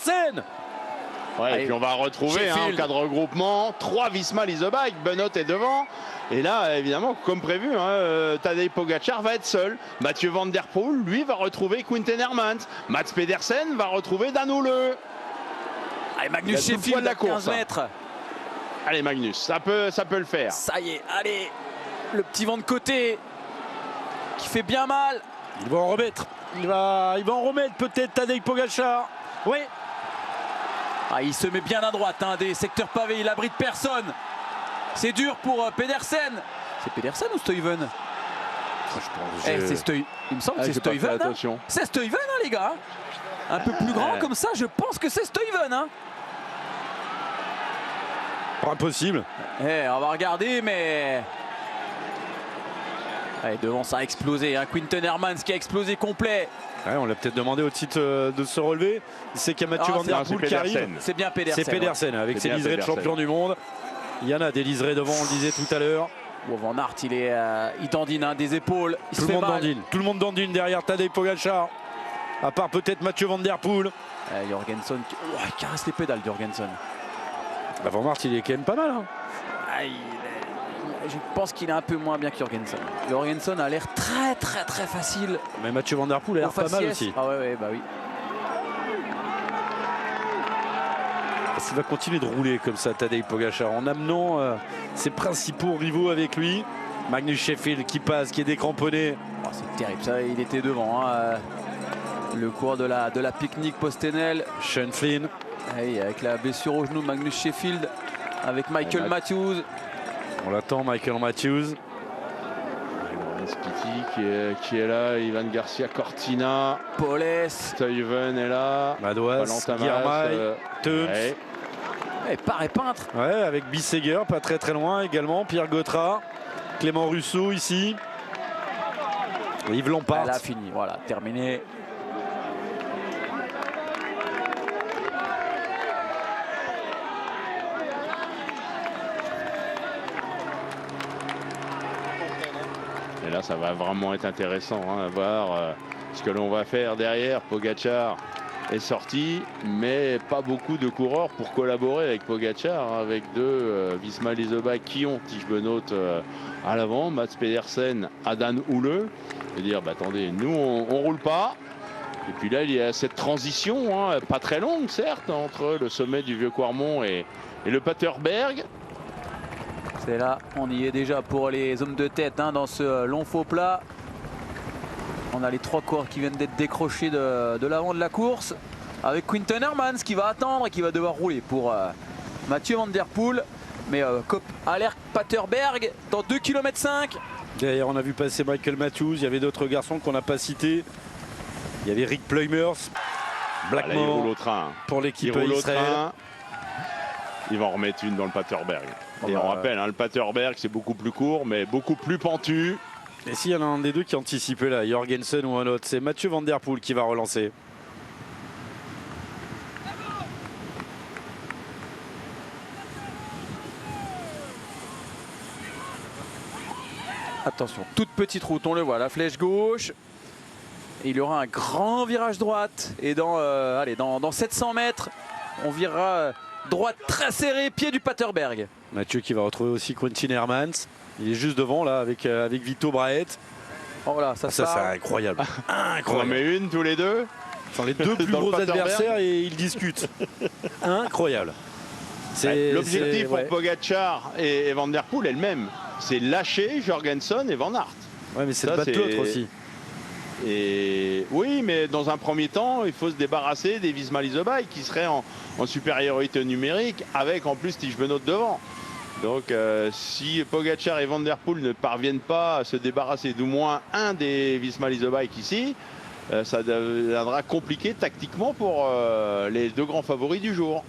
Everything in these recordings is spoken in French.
Scène. Ouais, et puis on va retrouver en cas de regroupement 3 Visma Lease Bike. Benoît est devant. Et là, évidemment, comme prévu, Tadej Pogacar va être seul. Mathieu Van Der Poel, lui, va retrouver Quinten Hermans. Mats Pedersen va retrouver Dan Houle. Allez, Magnus Sheffield à 15 mètres. Allez, Magnus, ça peut le faire. Ça y est, allez. Le petit vent de côté qui fait bien mal. Il va en remettre. Il va en remettre peut-être Tadej Pogacar. Oui. Ah, il se met bien à droite des secteurs pavés, il abrite personne. C'est dur pour Pedersen. C'est Pedersen ou Stuyven? C'est Stuyven. Il me semble que c'est Stuyven. C'est Stuyven, les gars. Un peu plus grand comme ça, je pense que c'est Stuyven. Impossible. On va regarder, mais... Allez, devant, ça a explosé. Quinten Hermans qui a explosé complet. Ouais, on l'a peut-être demandé au titre de se relever. C'est qu'il y a Mathieu Van Der Poel qui arrive. C'est bien Pedersen. C'est Pedersen avec ses liserés de champion du monde. Il y en a des liserés devant, on le disait tout à l'heure. Van Aert, il dandine des épaules. Tout le monde dandine derrière Tadej Pogacar. À part peut-être Mathieu Van Der Poel. Jorgensen qui caresse les pédales, Jorgensen. Van Aert, il est quand même pas mal. Je pense qu'il est un peu moins bien que Jorgensen. Jorgensen a l'air très facile. Mais Mathieu Van Der Poel a l'air pas mal aussi. Ah ouais, bah oui. Il va continuer de rouler comme ça, Tadej Pogacar, en amenant ses principaux rivaux avec lui. Magnus Sheffield qui passe, qui est décramponné. C'est terrible, ça, il était devant. Le cours de la pique-nique post-Enel. Sean Flynn. Avec la blessure au genou de Magnus Sheffield. Avec Michael Matthews. On l'attend, Michael Matthews. Spiti qui est là, Ivan Garcia Cortina. Poles. Stuyven est là. Madouas, Girmay, Teuns. Paré peintre. Ouais, avec Bissegger, pas très loin également. Pierre Gautrat, Clément Russo ici. Yves Lampart. Elle a fini, voilà, terminé. Et là, ça va vraiment être intéressant à voir ce que l'on va faire derrière. Pogacar est sorti, mais pas beaucoup de coureurs pour collaborer avec Pogacar, avec deux Visma Lease Bike qui ont Tige Benoît à l'avant, Mats Pedersen à Dan Houle. Et dire, attendez, nous on roule pas. Et puis là, il y a cette transition, pas très longue certes, entre le sommet du Vieux-Quarmont et le Paterberg. C'est là, on y est déjà pour les hommes de tête dans ce long faux plat. On a les 3 coureurs qui viennent d'être décrochés de l'avant de la course. Avec Quinten Hermans qui va attendre et qui va devoir rouler pour Mathieu Van Der Poel. Mais alerte Paterberg dans 2,5 km. Derrière, on a vu passer Michael Matthews. Il y avait d'autres garçons qu'on n'a pas cités. Il y avait Rick Pluimers, Blackmore pour l'équipe Israël. Ils vont en remettre une dans le Paterberg. Et on rappelle, le Paterberg c'est beaucoup plus court mais beaucoup plus pentu. Et s'il y en a un des deux qui anticipait là, Jorgensen ou un autre, c'est Mathieu Van Der Poel qui va relancer. Attention, toute petite route, on le voit, la flèche gauche. Et il y aura un grand virage droite. Et dans 700 mètres, on virera droite très serrée, pied du Paterberg. Mathieu qui va retrouver aussi Quinten Hermans. Il est juste devant là avec Vito Braet. Oh là, ça c'est incroyable. On en met une tous les deux. Enfin, les deux plus gros adversaires et ils discutent. Incroyable. L'objectif pour Pogacar et Van Der Poel est le même. C'est lâcher Jorgensen et Van Aert. Ouais, mais c'est de battre l'autre aussi. Et oui, mais dans un premier temps, il faut se débarrasser des Visma Lease Bike qui seraient en supériorité numérique avec en plus Tige Benoît devant. Donc si Pogacar et Van Der Poel ne parviennent pas à se débarrasser d'au moins un des Visma Lease Bike ici, ça deviendra compliqué tactiquement pour les deux grands favoris du jour.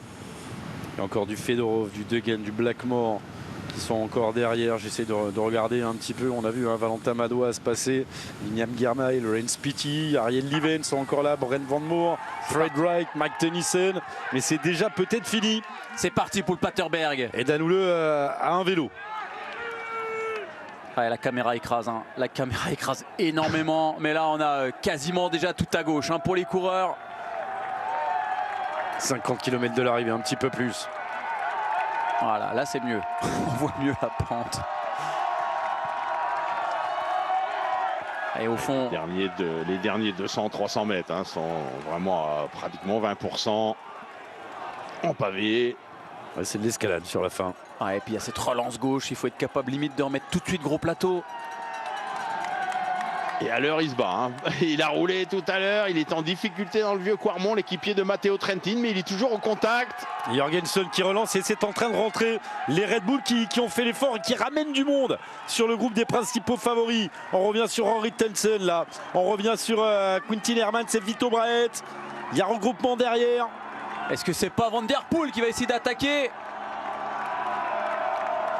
Il y a encore du Fedorov, du Degen, du Blackmore qui sont encore derrière. J'essaie de regarder un petit peu. On a vu Valentin Madouas passer, Liam Girmay, Laurent Spiti, Ariel Liven sont encore là, Brent Van Moor, Fred Wright, Mike Tennyson. Mais c'est déjà peut-être fini. C'est parti pour le Paterberg. Et Dan Houle a un vélo. La caméra écrase. La caméra écrase énormément. Mais là, on a quasiment déjà tout à gauche pour les coureurs. 50 km de l'arrivée, un petit peu plus. Voilà, là c'est mieux. On voit mieux la pente. Et au fond, Les derniers 200-300 mètres hein, sont vraiment à pratiquement 20% en pavé. Ouais, c'est de l'escalade sur la fin. ouais, et puis il y a cette relance gauche, il faut être capable limite de remettre tout de suite gros plateau. Et à l'heure, il se bat. Hein. Il a roulé tout à l'heure. Il est en difficulté dans le vieux Quarmont, l'équipier de Matteo Trentin, mais il est toujours au contact. Jorgensen qui relance et c'est en train de rentrer. Les Red Bull qui ont fait l'effort et qui ramènent du monde sur le groupe des principaux favoris. On revient sur Henry Tensen là. On revient sur Quintin Hermans et Vito Braet. Il y a regroupement derrière. Est-ce que c'est pas Van Der Poel qui va essayer d'attaquer?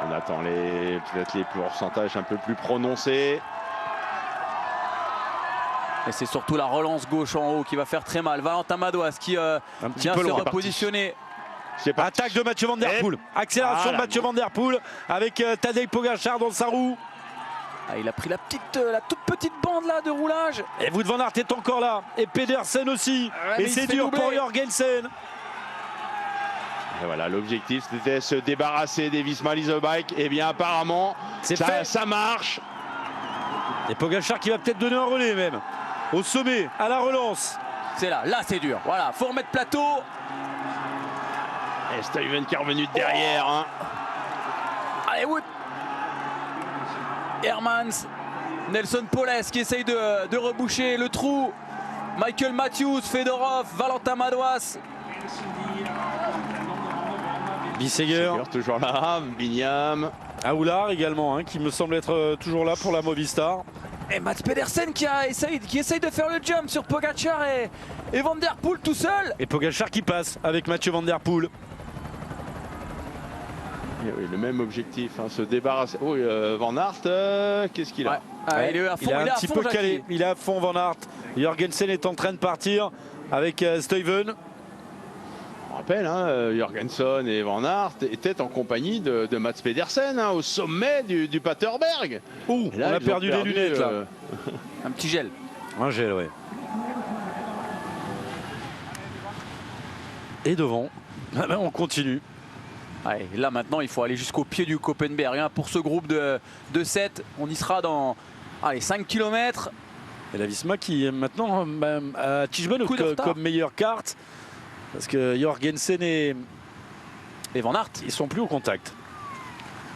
On attend peut-être les pourcentages un peu plus prononcés. Et c'est surtout la relance gauche en haut qui va faire très mal. Valentin Madouas qui vient se repositionner. Attaque de Mathieu Van Der Poel. Accélération de Mathieu Van Der Poel avec Tadej Pogačar dans sa roue. Ah, il a pris la toute petite bande là de roulage. Et Wout van Aert est encore là. Et Pedersen aussi. Ouais, et c'est dur pour Jorgensen. Et voilà, l'objectif c'était se débarrasser des Visma Leasebike. Et bien apparemment, ça marche. Et Pogačar qui va peut-être donner un relais même. Au sommet, à la relance. C'est là c'est dur. Voilà, faut remettre plateau. Et Stuyven qui est revenu de derrière. Hein. Allez, Wout. Hermans. Nelson Poles qui essaye de reboucher le trou. Michael Matthews, Fedorov, Valentin Madouas. Bisseguer. Toujours là, Bignam. Aoulard également, hein, qui me semble être toujours là pour la Movistar. Et Mats Pedersen qui essaye de faire le jump sur Pogačar et Van Der Poel tout seul. Et Pogačar qui passe avec Mathieu Van Der Poel. Et oui, le même objectif, hein, se débarrasser. Oh, Van Aert, qu'est-ce qu'il a? Il est à fond, il est un petit peu calé. Il est à fond Van Aert. Jorgensen est en train de partir avec Stuyven. On rappelle, hein, Jorgensen et Van Aert étaient en compagnie de Mats Pedersen hein, au sommet du Paterberg. Ouh, on a perdu les lunettes là. Un petit gel. Un gel, ouais. Et devant, on continue. Ouais, là maintenant il faut aller jusqu'au pied du Koppenberg hein, pour ce groupe de 7. On y sera dans 5 km. Et la Visma qui est maintenant à Tischben comme meilleure carte. Parce que Jorgensen et Van Aert, ils sont plus au contact.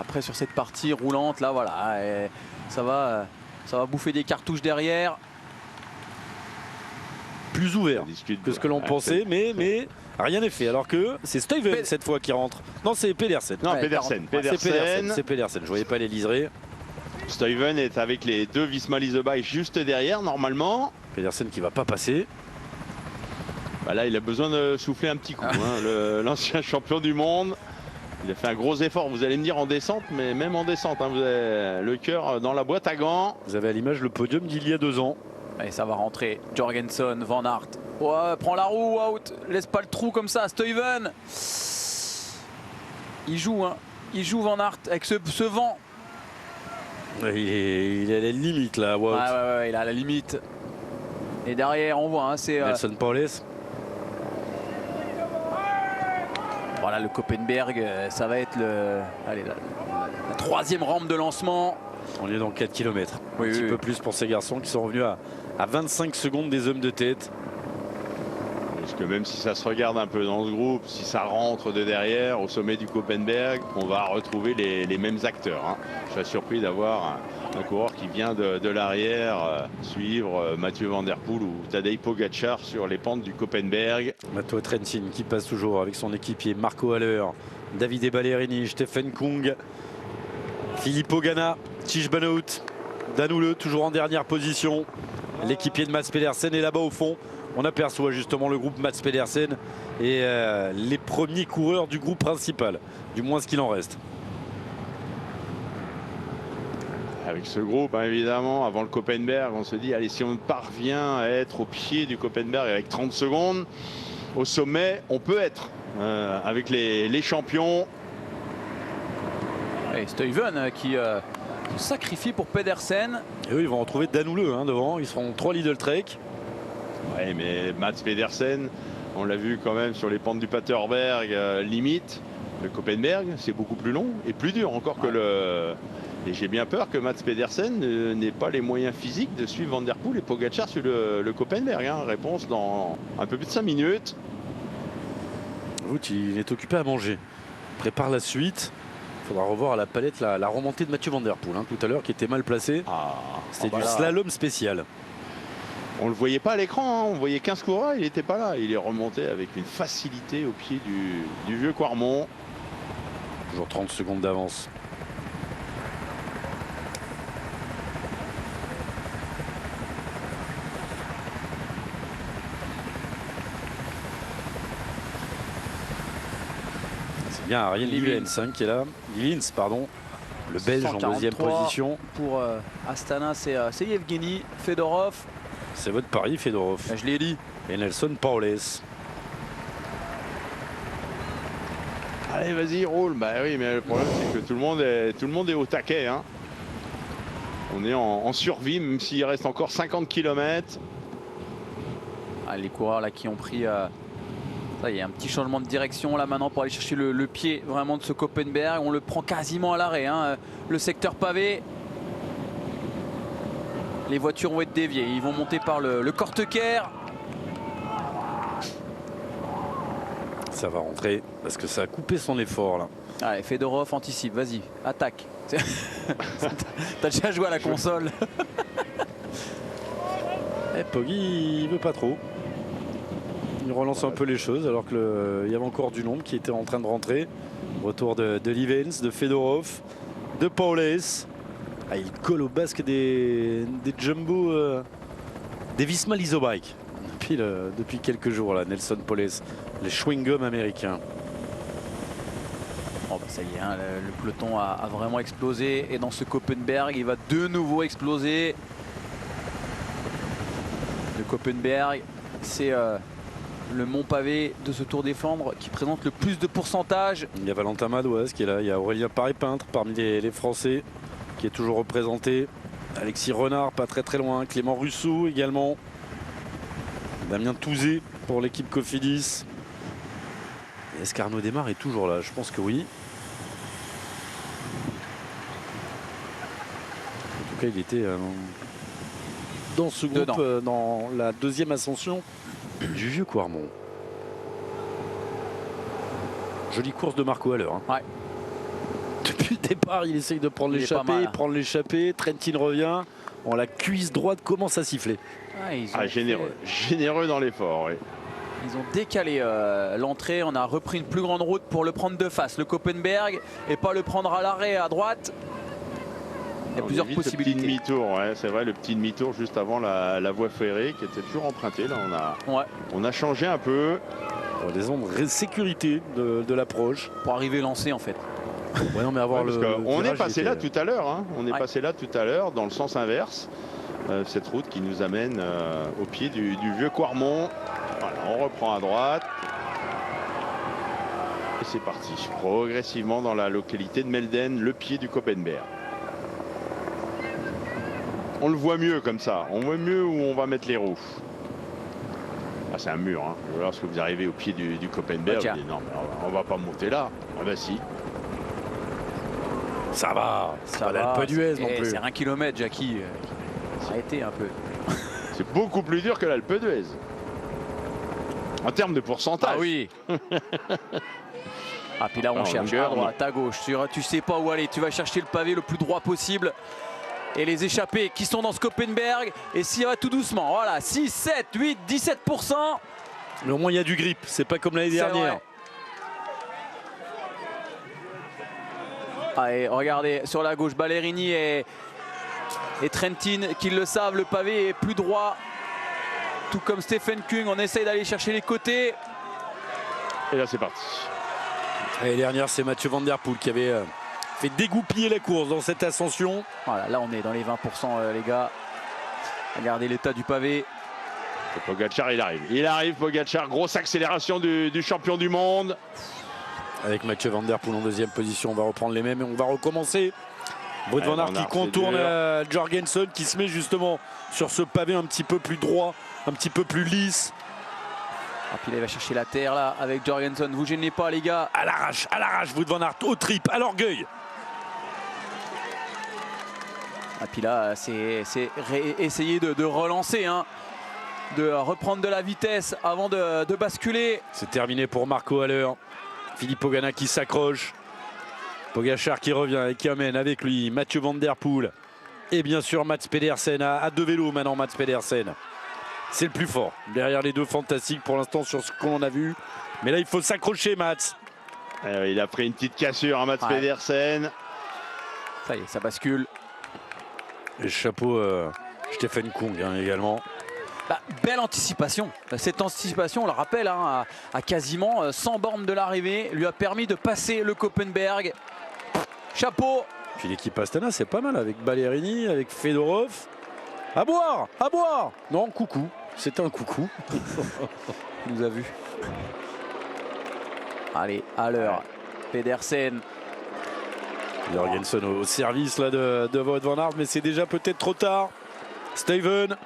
Après sur cette partie roulante là voilà, ça va bouffer des cartouches derrière. Plus ouvert que ce que l'on pensait, mais rien n'est fait. Alors que c'est Stuyven cette fois qui rentre. Non, c'est Pedersen. Non, ouais, Pedersen. C'est Pedersen. Je voyais pas les liserés. Stuyven est avec les deux Visma Leasebike juste derrière normalement. Pedersen qui va pas passer. Bah là, il a besoin de souffler un petit coup. Hein, l'ancien champion du monde. Il a fait un gros effort, vous allez me dire en descente, mais même en descente, hein, vous avez le cœur dans la boîte à gants. Vous avez à l'image le podium d'il y a 2 ans. Et ça va rentrer. Jorgensen, Van Aert. Ouais, prends la roue, out. Laisse pas le trou comme ça. Stuyven. Il joue, hein. Il joue Van Aert avec ce vent. Il est à la limite là, Wout. Ouais, il est à la limite. Et derrière, on voit, hein, c'est Nelson Poles. Voilà, le Koppenberg, ça va être la 3e rampe de lancement. On est dans 4 km. Oui, un petit peu plus pour ces garçons qui sont revenus à 25 secondes des hommes de tête. Parce que même si ça se regarde un peu dans ce groupe, si ça rentre de derrière au sommet du Koppenberg, on va retrouver les mêmes acteurs. Hein. Je suis surpris d'avoir un coureur qui vient de l'arrière suivre Mathieu Van Der Poel ou Tadej Pogačar sur les pentes du Koppenberg. Matteo Trentin qui passe toujours avec son équipier Marco Haller, Davide Ballerini, Stephen Kung, Filippo Ganna, Tischbenout, Danule toujours en dernière position. L'équipier de Mats Pedersen est là-bas au fond. On aperçoit justement le groupe Mats Pedersen et les premiers coureurs du groupe principal, du moins ce qu'il en reste. Avec ce groupe, hein, évidemment, avant le Koppenberg, on se dit, allez, si on parvient à être au pied du Koppenberg avec 30 secondes, au sommet, on peut être avec les champions. Et Stuyven qui se sacrifie pour Pedersen. Et eux, ils vont retrouver Danule hein, devant. Ils seront 3 Lidl Trek. Ouais, mais Mats Pedersen On l'a vu quand même sur les pentes du Paterberg, limite. Le Koppenberg, c'est beaucoup plus long et plus dur encore que le... Et j'ai bien peur que Mats Pedersen n'ait pas les moyens physiques de suivre Van Der Poel et Pogacar sur le Koppenberg. Hein. Réponse dans un peu plus de 5 minutes. Wout, il est occupé à manger. Prépare la suite. Il faudra revoir à la palette la remontée de Mathieu Van Der Poel, hein, tout à l'heure, qui était mal placé. C'était du slalom spécial. On le voyait pas à l'écran, hein. On voyait 15 coureurs, il n'était pas là. Il est remonté avec une facilité au pied du vieux Quarmont. Toujours 30 secondes d'avance. C'est bien Ariel Livens qui est là. Livens, pardon. Le Belge en deuxième position. Pour Astana, c'est Yevgeny Fedorov. C'est votre pari, Fedorov. Je l'ai dit. Et Nelson Paules. Allez, vas-y, roule. Bah oui, mais le problème, c'est que tout le monde est au taquet. Hein. On est en survie, même s'il reste encore 50 km. Ah, les coureurs là qui ont pris... ça y est, un petit changement de direction là maintenant pour aller chercher le pied vraiment de ce Koppenberg. On le prend quasiment à l'arrêt. Hein. Le secteur pavé. Les voitures vont être déviées. Ils vont monter par le Korteker. Ça va rentrer parce que ça a coupé son effort là. Allez, Fedorov anticipe. Vas-y, attaque. T'as déjà joué à la console. Et Poggi, il veut pas trop. Il relance un peu les choses alors qu'il y avait encore du nombre qui était en train de rentrer. Retour de Livens, de Fedorov, de Paules. Ah, il colle au basque des Jumbo, des Visma Isobike depuis quelques jours là, Nelson Paules, les chewing-gums américains. Oh bah ça y est, hein, le peloton a vraiment explosé et dans ce Koppenberg il va de nouveau exploser. Le Koppenberg, c'est le mont pavé de ce Tour des Flandres qui présente le plus de pourcentage. Il y a Valentin Madouas qui est là, il y a Aurélien Paré-Peintre parmi les Français qui est toujours représenté. Alexis Renard pas très loin, Clément Russo également. Damien Touzé pour l'équipe Cofidis. Est-ce qu'Arnaud Démare est toujours là? Je pense que oui. En tout cas, il était dans ce groupe, dans la deuxième ascension du vieux Quarmont. Jolie course de Marco Haller. Hein. Ouais. Depuis le départ, il essaye de prendre l'échappée. Trentin revient. Bon, la cuisse droite commence à siffler. Généreux dans l'effort. Oui. Ils ont décalé l'entrée. On a repris une plus grande route pour le prendre de face, le Koppenberg, et pas le prendre à l'arrêt à droite. Il y a plusieurs possibilités. Le petit demi-tour, ouais, c'est vrai, le petit demi-tour juste avant la voie ferrée qui était toujours empruntée. Là, on a changé un peu. Des ondes de sécurité de l'approche. Pour arriver lancé en fait. Ouais, non, mais avoir on est passé là tout à l'heure. Hein. On est passé là tout à l'heure dans le sens inverse. Cette route qui nous amène au pied du vieux Quarmont. Voilà, on reprend à droite. Et c'est parti. Progressivement dans la localité de Melden, le pied du Koppenberg. On le voit mieux comme ça. On voit mieux où on va mettre les roues. Ah, c'est un mur. Hein. Lorsque vous arrivez au pied du Koppenberg, vous dites non, mais on va pas monter là. Ah bah si. Ça va. C'est pas l'Alpe d'Huez non plus. C'est 1 km, Jackie. Arrêtez un peu. C'est beaucoup plus dur que l'Alpe d'Huez. En termes de pourcentage. Ah oui. Ah puis là on cherche à droite, à gauche. Tu sais pas où aller. Tu vas chercher le pavé le plus droit possible. Et les échappés qui sont dans ce Koppenberg. Et s'il va tout doucement. Voilà, 6, 7, 8, 17%. Mais au moins il y a du grip. C'est pas comme l'année dernière. Allez, regardez, sur la gauche, Ballerini et Trentin qui le savent, le pavé est plus droit. Tout comme Stephen Kung, on essaye d'aller chercher les côtés. Et là c'est parti. L'année dernière, c'est Mathieu Van Der Poel qui avait fait dégoupiller la course dans cette ascension. Voilà, là on est dans les 20% les gars. Regardez l'état du pavé. Et Pogacar, il arrive. Il arrive, Pogacar, grosse accélération du champion du monde. Avec Mathieu Van Der Poel en deuxième position, on va reprendre les mêmes et on va recommencer. Wout van Aert qui contourne Jorgensen, qui se met justement sur ce pavé un petit peu plus droit, un petit peu plus lisse. puis là, il va chercher la terre là avec Jorgensen. Vous gênez pas les gars. À l'arrache, Wout van Aert, au trip, à l'orgueil. Et puis là, c'est essayer de relancer, hein, de reprendre de la vitesse avant de basculer. C'est terminé pour Marco Haller. Philippe Ogana qui s'accroche. Pogačar qui revient et qui amène avec lui Mathieu Van Der Poel. Et bien sûr Mats Pedersen à deux vélos maintenant. Mats Pedersen, c'est le plus fort. Derrière les deux, fantastiques pour l'instant sur ce qu'on a vu. Mais là, il faut s'accrocher, Mats. Il a pris une petite cassure à Mats Pedersen. Ça y est, ça bascule. Et chapeau Stefan Kung hein, également. Bah, belle anticipation. Cette anticipation, on le rappelle, hein, à quasiment 100 bornes de l'arrivée, lui a permis de passer le Koppenberg. Chapeau. Puis l'équipe Astana, c'est pas mal avec Ballerini, avec Fedorov. À boire, à boire. Non, coucou. C'était un coucou. Il nous a vu. Allez, à l'heure. Pedersen. Jorgensen au service là de Wout van Aert, mais c'est déjà peut-être trop tard. Steven.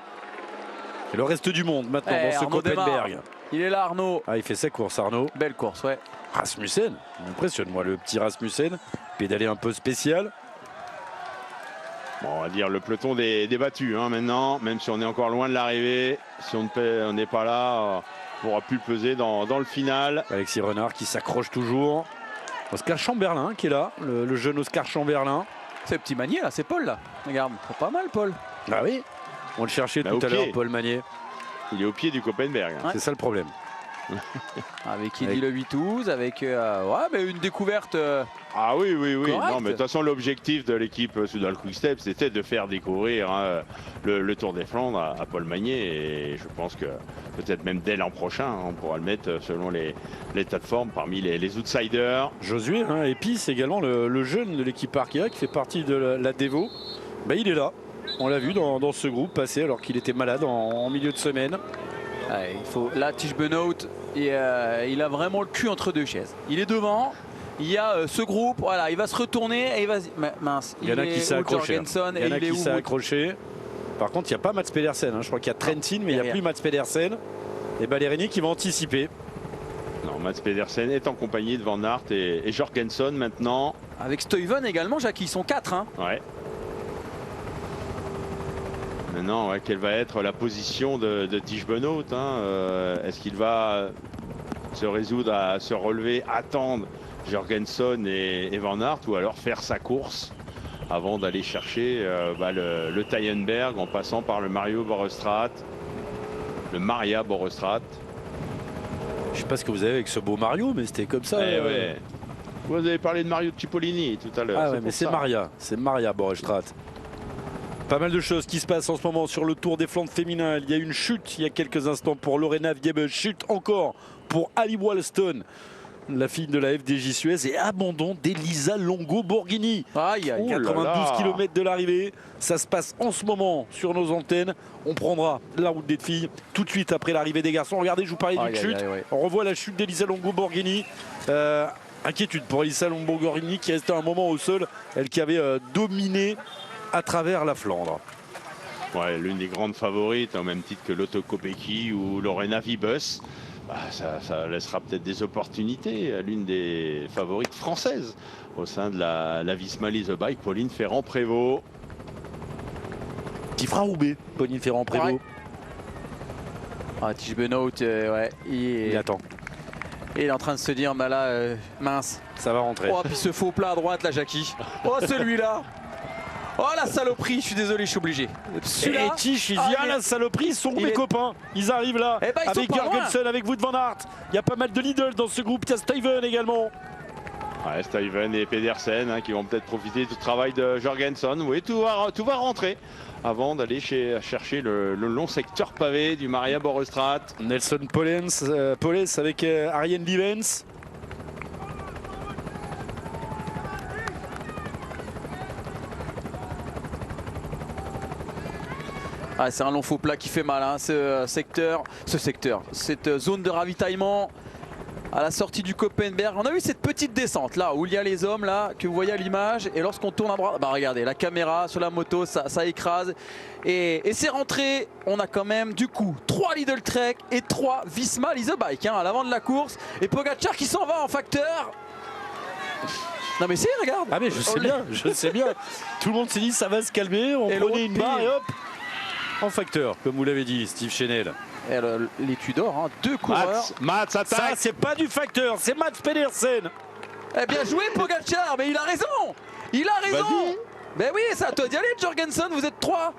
Et le reste du monde maintenant dans ce Koppenberg. Il est là, Arnaud. Ah, il fait sa course, Arnaud. Belle course, ouais. Rasmussen, il m'impressionne, moi, le petit Rasmussen. Pédalé un peu spécial. Bon, on va dire le peloton des battus hein, maintenant, même si on est encore loin de l'arrivée. Si on n'est pas là, on pourra plus peser dans le final. Alexis Renard qui s'accroche toujours. Oscar Chamberlain qui est là, le jeune Oscar Chamberlain. C'est le petit Magnier là, c'est Paul là. Regarde, pas mal Paul. Ah oui, on le cherchait tout à l'heure, Paul Magnier. Il est au pied du Koppenberg. Ouais. C'est ça le problème. Avec Eddy le 8-12, avec ouais, mais une découverte. Ah oui. Correct. Non, mais de toute façon, l'objectif de l'équipe Soudal Quick-Step, c'était de faire découvrir hein, le Tour des Flandres à Paul Magnier. Et je pense que peut-être même dès l'an prochain, on pourra le mettre selon l'état de forme parmi les outsiders. Josué, hein, et puis c'est également le jeune de l'équipe Arkea qui fait partie de la Devo. Ben, il est là. On l'a vu dans ce groupe passer alors qu'il était malade en milieu de semaine. Ouais, il faut là, Tish Benoît, il a vraiment le cul entre deux chaises. Il est devant. Il y a ce groupe, voilà, il va se retourner et il va. Mince, il y en a qui s'est accroché. Il y en a qui s'est accroché. Par contre, il n'y a pas Mats Pedersen. Hein. Je crois qu'il y a Trentin, mais il n'y a plus Mats Pedersen. Et Ballerini qui va anticiper. Non, Mats Pedersen est en compagnie de Van Aert et Jorgensen maintenant. Avec Stuyven également, Jacques, ils sont 4. Hein. Ouais. Maintenant, quelle va être la position de Tish Benoît hein, est-ce qu'il va se résoudre à se relever, attendre Jorgensen et Van Aert ou alors faire sa course avant d'aller chercher le Tyenberg en passant par le Maria Borrestraat. Je sais pas ce que vous avez avec ce beau Mario, mais c'était comme ça. Ouais. Vous avez parlé de Mario Cipollini tout à l'heure. Ah ouais, mais c'est Maria Borrestraat. Pas mal de choses qui se passent en ce moment sur le Tour des Flandres féminin. Il y a une chute il y a quelques instants pour Lorena Wiebes. Chute encore pour Ali Walston, la fille de la FDJ Suez. Et abandon d'Elisa Longo Borghini. 92 km de l'arrivée. Ça se passe en ce moment sur nos antennes. On prendra la route des filles tout de suite après l'arrivée des garçons. Regardez, je vous parlais d'une chute. On revoit la chute d'Elisa Longo Borghini. Inquiétude pour Elisa Longo Borghini qui restait un moment au sol. Elle qui avait dominé à travers la Flandre. Ouais, l'une des grandes favorites, au même titre que Lotto Kopecky ou Lorena Wiebes. Ça laissera peut-être des opportunités à l'une des favorites françaises au sein de la Visma Lease Bike, Pauline Ferrand-Prévot. Qui fera Roubaix, Pauline Ferrand-Prévot. Ouais. Tish Benoît, il attend. Et il est en train de se dire, bah là, mince. Ça va rentrer. Oh, puis ce faux plat à droite, là, Jackie. Oh, celui-là. Oh la saloperie, je suis désolé, je suis obligé. Et Tish, il dit la saloperie, ils sont mes copains. Ils arrivent là avec Jorgensen, avec Wout van Aert. Il y a pas mal de Lidl dans ce groupe. Il y a Stuyven également. Ouais, Stuyven et Pedersen qui vont peut-être profiter du travail de Jorgensen. Oui, tout va rentrer avant d'aller chercher le long secteur pavé du Maria Borrestraat. Nelson Poles avec Ariane Livens. C'est un long faux plat qui fait mal, hein, cette zone de ravitaillement. à la sortie du Koppenberg. On a eu cette petite descente là où il y a les hommes là que vous voyez à l'image, et lorsqu'on tourne à droite, bah regardez la caméra sur la moto, ça écrase et c'est rentré. On a quand même du coup 3 Lidl Trek et 3 Visma Lease Bike à l'avant de la course, et Pogacar qui s'en va en facteur. Non mais si, regarde. Ah mais je sais bien. Tout le monde s'est dit ça va se calmer, on prenait une barre et hop, en facteur, comme vous l'avez dit Steve Chenel. Les Tudor, hein, 2 coureurs. Mats attaque. Ça c'est pas du facteur, c'est Mats Pedersen. Eh bien joué Pogacar, mais il a raison. Il a raison. Ben oui, c'est à toi d'y aller Jorgensen, vous êtes 3.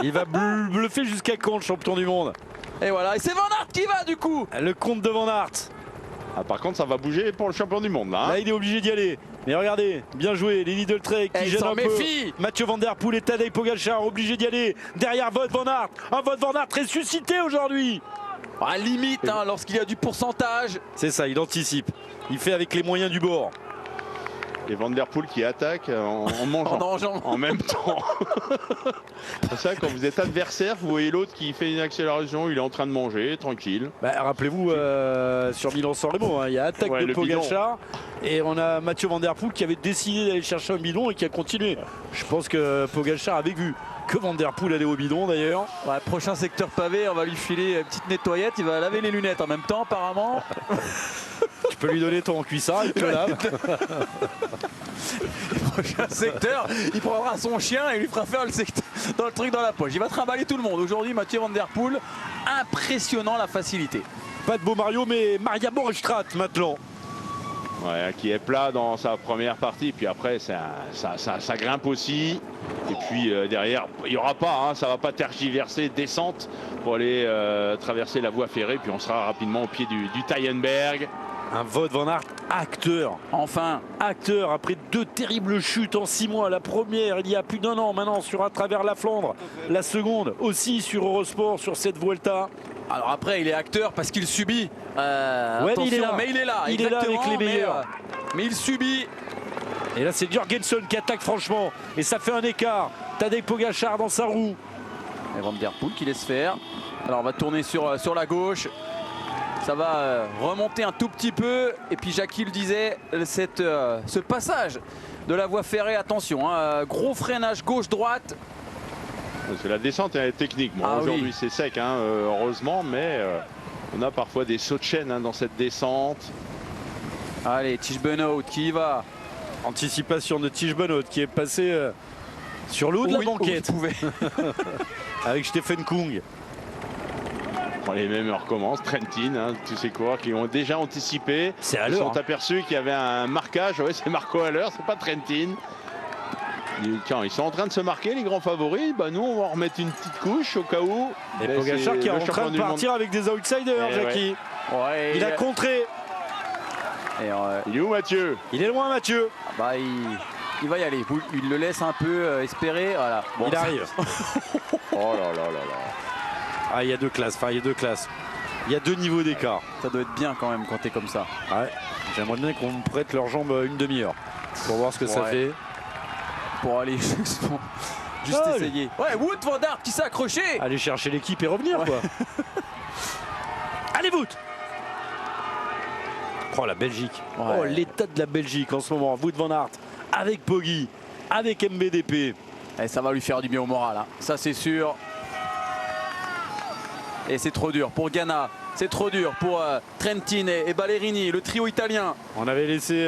Il va bluffer jusqu'à quand le champion du monde? Et voilà, et c'est Van Aert qui va du coup. Le compte de Van Aert. Ah, par contre, ça va bouger pour le champion du monde là. Hein. Là, il est obligé d'y aller. Mais regardez, bien joué, les Lidl Trek qui gênent un peu. Mathieu Van Der Poel et Tadej Pogacar obligés d'y aller. Derrière Wout Van Aert. Un Wout Van Aert ressuscité aujourd'hui. À limite, hein, lorsqu'il y a du pourcentage. C'est ça, il anticipe. Il fait avec les moyens du bord. Et Van Der Poel qui attaque en mangeant en même temps. C'est ça, quand vous êtes adversaire, vous voyez l'autre qui fait une accélération, il est en train de manger, tranquille. Bah, rappelez-vous, sur Milan-San Remo, hein, il y a attaque de Pogacar. Et on a Mathieu Van Der Poel qui avait décidé d'aller chercher un bidon et qui a continué. Je pense que Pogacar avait vu que Van Der Poel allait au bidon d'ailleurs. Ouais, prochain secteur pavé, on va lui filer une petite nettoyette, il va laver les lunettes en même temps apparemment. Tu peux lui donner ton cuissard, il te lave. Prochain secteur, il prendra son chien et il lui fera faire le truc dans la poche. Il va trimballer tout le monde. Aujourd'hui, Mathieu Van Der Poel, impressionnant la facilité. Pas de beau Mario, mais Maria Borgstraat maintenant. Ouais, qui est plat dans sa première partie, puis après ça grimpe aussi. Et puis derrière, il n'y aura pas, hein, ça va pas tergiverser, descente pour aller traverser la voie ferrée, puis on sera rapidement au pied du Tyenberg. Un Wout Van Aert acteur. Enfin, acteur après 2 terribles chutes en 6 mois. La première il y a plus d'1 an maintenant sur à travers la Flandre. La seconde aussi sur Eurosport sur cette Vuelta. Alors après il est acteur parce qu'il subit. Ouais, attention, mais il est là. Il est là avec les meilleurs. Mais il subit. Et là c'est Jorgensen qui attaque franchement. Et ça fait un écart. Tadej Pogacar dans sa roue. Et Van Der Poel qui laisse faire. Alors on va tourner sur la gauche. Ça va remonter un tout petit peu. Et puis Jackie le disait, ce passage de la voie ferrée, attention, hein, gros freinage gauche-droite. La descente est technique. Bon, aujourd'hui c'est sec, hein, heureusement, mais on a parfois des sauts de chaîne hein, dans cette descente. Allez, Tish Benoît qui y va. Anticipation de Tish Benoît qui est passé sur le haut de la banquette. Avec Stephen Kung. Les mêmes recommencent, Trentin, hein, tous ces coureurs qui ont déjà anticipé. C'est à l'heure. Ils sont hein. aperçus qu'il y avait un marquage. Ouais, c'est Marco à l'heure, c'est pas Trentin. Tiens, ils sont en train de se marquer, les grands favoris. Bah, nous, on va en remettre une petite couche au cas où. Et Pogacar qui est en train de partir avec des outsiders, Jackie. Ouais, il a contré. Et il est où, Mathieu? Il est loin, Mathieu. Bah, il va y aller. Il le laisse un peu espérer. Voilà. Bon, il arrive. Oh là là là là. Ah, il y a 2 classes, enfin il y a 2 classes. Il y a 2 niveaux d'écart. Ça doit être bien quand même quand t'es comme ça. Ouais. J'aimerais bien qu'on me prête leurs jambes une demi-heure pour voir ce que ça fait. Pour aller juste essayer. Ouais, Wout Van Aert qui s'est accroché. Aller chercher l'équipe et revenir quoi. Allez Wout. Oh la Belgique. Oh l'état de la Belgique en ce moment. Wout Van Aert avec Poggi, avec MBDP. Et ça va lui faire du bien au moral. Hein. Ça c'est sûr. Et c'est trop dur pour Ganna, c'est trop dur pour Trentin et Ballerini, le trio italien. On avait laissé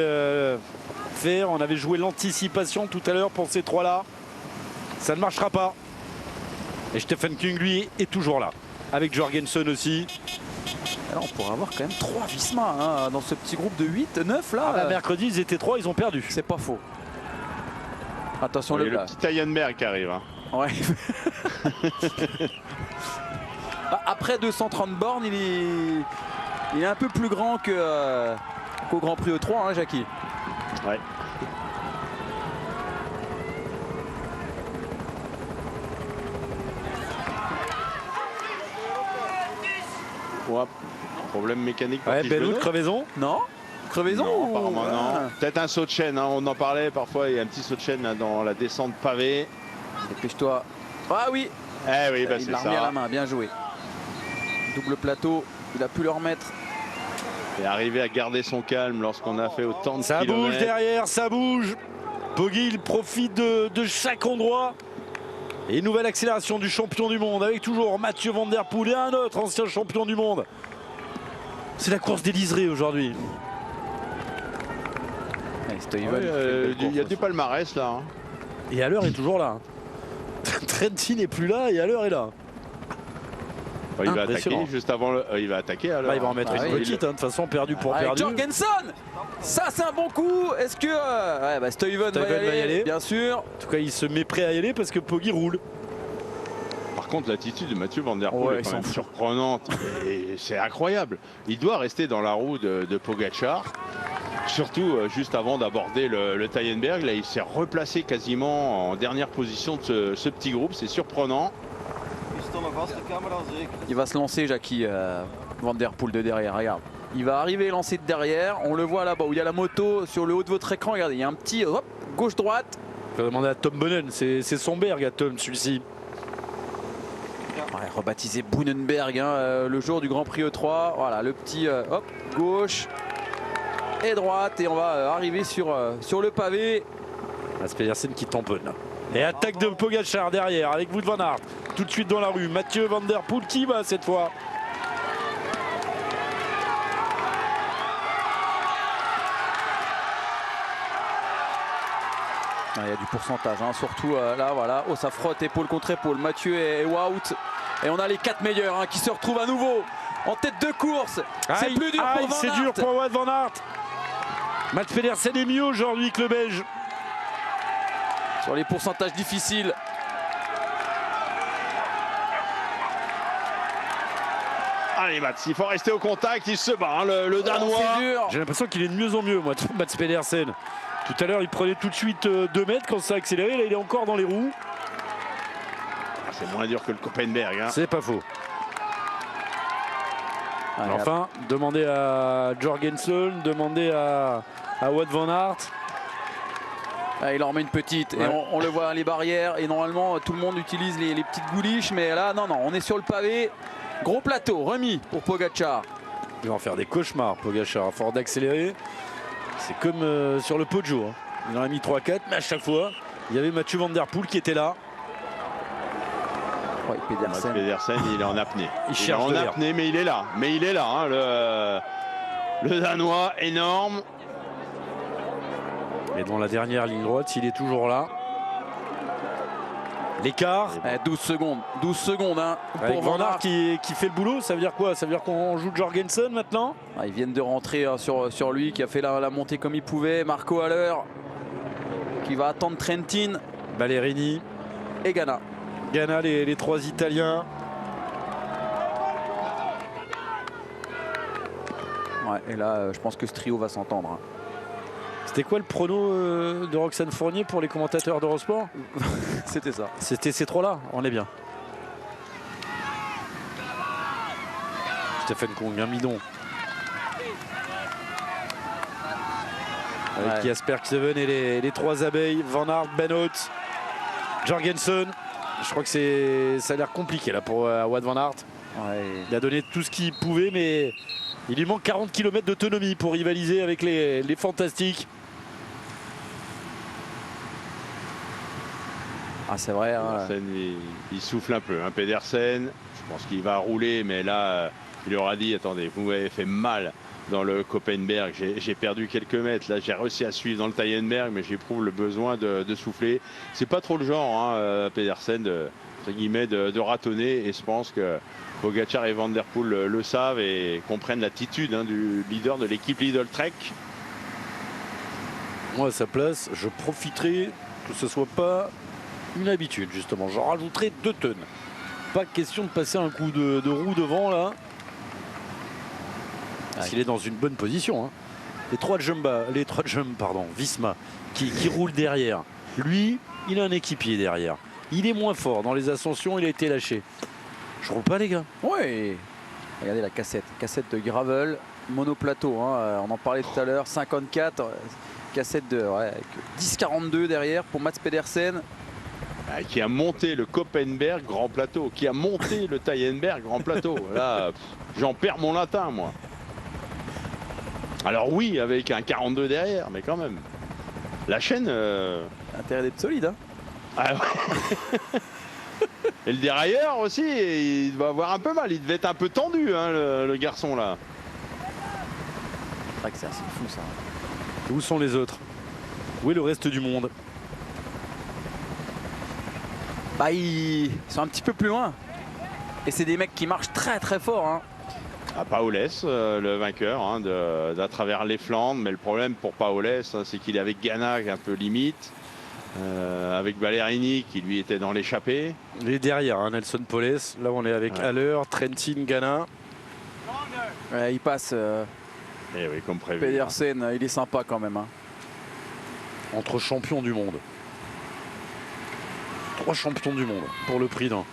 faire, on avait joué l'anticipation tout à l'heure pour ces 3-là. Ça ne marchera pas. Et Stephen Kung, lui, est toujours là. Avec Jorgensen aussi. Alors on pourrait avoir quand même 3 Visma hein, dans ce petit groupe de 8, 9 là. Ah bah, mercredi, ils étaient 3, ils ont perdu. C'est pas faux. Attention le petit Tyenberg qui arrive. Hein. Ouais. Après 230 bornes, il est un peu plus grand qu'au Grand Prix E3, hein, Jackie. Ouais. Ouais. Problème mécanique. Ouais, Benoît, crevaison. Non. Crevaison non, apparemment non. Peut-être un saut de chaîne, hein, on en parlait parfois, il y a un petit saut de chaîne là, dans la descente pavée. Dépêche-toi. Ah oui. Eh oui, bah il c'est l'a remis ça. à la main, bien joué. Double plateau Il a pu le remettre. Et arriver à garder son calme lorsqu'on a fait autant de Ça kilomètres. bouge derrière, ça bouge. Poggi, il profite de chaque endroit. Et une nouvelle accélération du champion du monde avec toujours Mathieu Van Der Poel et un autre ancien champion du monde. C'est la course des liserés aujourd'hui. Il y a du palmarès là. Hein. Et à l'heure est toujours là. Trentin n'est plus là et à l'heure est là. Il va attaquer juste avant il va attaquer à l'heure. Il va en mettre une petite, de toute façon, perdu pour perdu. Jorgensen, ça c'est un bon coup. Est-ce que Stuyven va y aller, bien sûr. En tout cas, il se met prêt à y aller parce que Poggi roule. Par contre, l'attitude de Mathieu Van Der Poel est quand même surprenante. Et c'est incroyable. Il doit rester dans la roue de Pogačar. Surtout juste avant d'aborder le Tyenberg. Là, il s'est replacé quasiment en dernière position de ce petit groupe. C'est surprenant. Il va se lancer, Jackie Van Der Poel de derrière. Regarde. Il va arriver lancé de derrière. On le voit là-bas où il y a la moto sur le haut de votre écran. Regardez, il y a un petit gauche-droite. Il faut demander à Tom Bonnen. C'est son berg à Tom, celui-ci. Ouais, rebaptisé Boonenberg, le jour du Grand Prix E3. Voilà, le petit gauche et droite. Et on va arriver sur le pavé. Pedersen qui tamponne. Et attaque de Pogačar derrière avec Wout van Aert. Tout de suite dans la rue. Mathieu Van Der Poel qui va cette fois. Il y a du pourcentage, surtout là, voilà. Oh, ça frotte épaule contre épaule. Mathieu et Wout. Et on a les 4 meilleurs qui se retrouvent à nouveau en tête de course. C'est plus dur pour Van Aert. C'est dur pour Wout van Aert. Mats Pedersen est mieux aujourd'hui que le Belge. Sur les pourcentages difficiles. Allez Mats, il faut rester au contact, il se bat, le Danois. J'ai l'impression qu'il est de mieux en mieux, moi, Mats Pedersen. Tout à l'heure, il prenait tout de suite 2 mètres quand ça a accéléré. Là, il est encore dans les roues. C'est moins dur que le Koppenberg. C'est pas faux. Enfin, demandez à Jorgensen, demandez à Wout van Aert. Il en remet une petite et on le voit les barrières et normalement tout le monde utilise les petites gouliches, mais là non, on est sur le pavé. Gros plateau remis pour Pogačar. Il va en faire des cauchemars, Pogačar, à force d'accélérer. C'est comme sur le Poggio. Il en a mis 3-4, mais à chaque fois, il y avait Mathieu Van Der Poel qui était là. Pedersen, il est en apnée. Il est en apnée, mais il est là. Le Danois, énorme. Et dans la dernière ligne droite, il est toujours là. L'écart. 12 secondes. 12 secondes pour Van Aert qui fait le boulot. Ça veut dire quoi? Ça veut dire qu'on joue Jorgensen maintenant? Ils viennent de rentrer sur lui qui a fait la montée comme il pouvait. Marco Haller qui va attendre Trentin. Ballerini. Et Ganna. Ganna, les 3 Italiens. Ouais, et là, je pense que ce trio va s'entendre. C'était quoi le prono de Roxane Fournier pour les commentateurs d'Eurosport? C'était ça. C'était ces 3-là, on est bien. Stephen Kung, un bidon. Avec Jasper Kseven et les 3 abeilles, Van Aert, Benoît, Jorgensen. Je crois que ça a l'air compliqué là pour Wout van Aert. Il a donné tout ce qu'il pouvait, mais il lui manque 40 km d'autonomie pour rivaliser avec les fantastiques. C'est vrai. Pedersen, il souffle un peu. Pedersen, je pense qu'il va rouler, mais là, il aura dit, attendez, vous m'avez fait mal dans le Koppenberg. J'ai perdu quelques mètres. Là, j'ai réussi à suivre dans le Tyenberg, mais j'éprouve le besoin de souffler. C'est pas trop le genre, Pedersen, de ratonner. Et je pense que Pogačar et Van Der Poel le savent et comprennent l'attitude du leader de l'équipe Lidl Trek. Moi, à sa place, je profiterai que ce soit pas une habitude, justement. J'en rajouterai 2 tonnes. Pas question de passer un coup de roue devant, là. Parce qu'il est dans une bonne position. Les 3 Visma, qui roulent derrière. Lui, il a un équipier derrière. Il est moins fort. Dans les ascensions, il a été lâché. Je roule pas, les gars. Oui. Regardez la cassette. Cassette de gravel, monoplateau. On en parlait tout à l'heure. 54. Cassette de 10,42 derrière pour Mats Pedersen. qui a monté le Koppenberg Grand Plateau, qui a monté le Tyenberg Grand Plateau. Là, j'en perds mon latin, moi. Alors oui, avec un 42 derrière, mais quand même. La chaîne... Intérêt d'être solide, hein. Ah ouais. Et le dérailleur aussi, il va avoir un peu mal. Il devait être un peu tendu, hein, le garçon, là. C'est vrai que c'est assez fou, ça. Où sont les autres? Où est le reste du monde? Bah, ils sont un petit peu plus loin. Et c'est des mecs qui marchent très très fort, hein. Paolès, le vainqueur, hein, d'à travers les Flandres. Mais le problème pour Paolès, hein, c'est qu'il est avec Ghana un peu limite. Avec Ballerini qui lui était dans l'échappée. Il est derrière, hein, Nelson Poles. Là, on est avec Haller, Trentin, Ghana. Ouais, il passe. Et oui, comme prévu. Pedersen, il est sympa quand même, hein. Entre champions du monde. 3 champions du monde pour le prix d'un.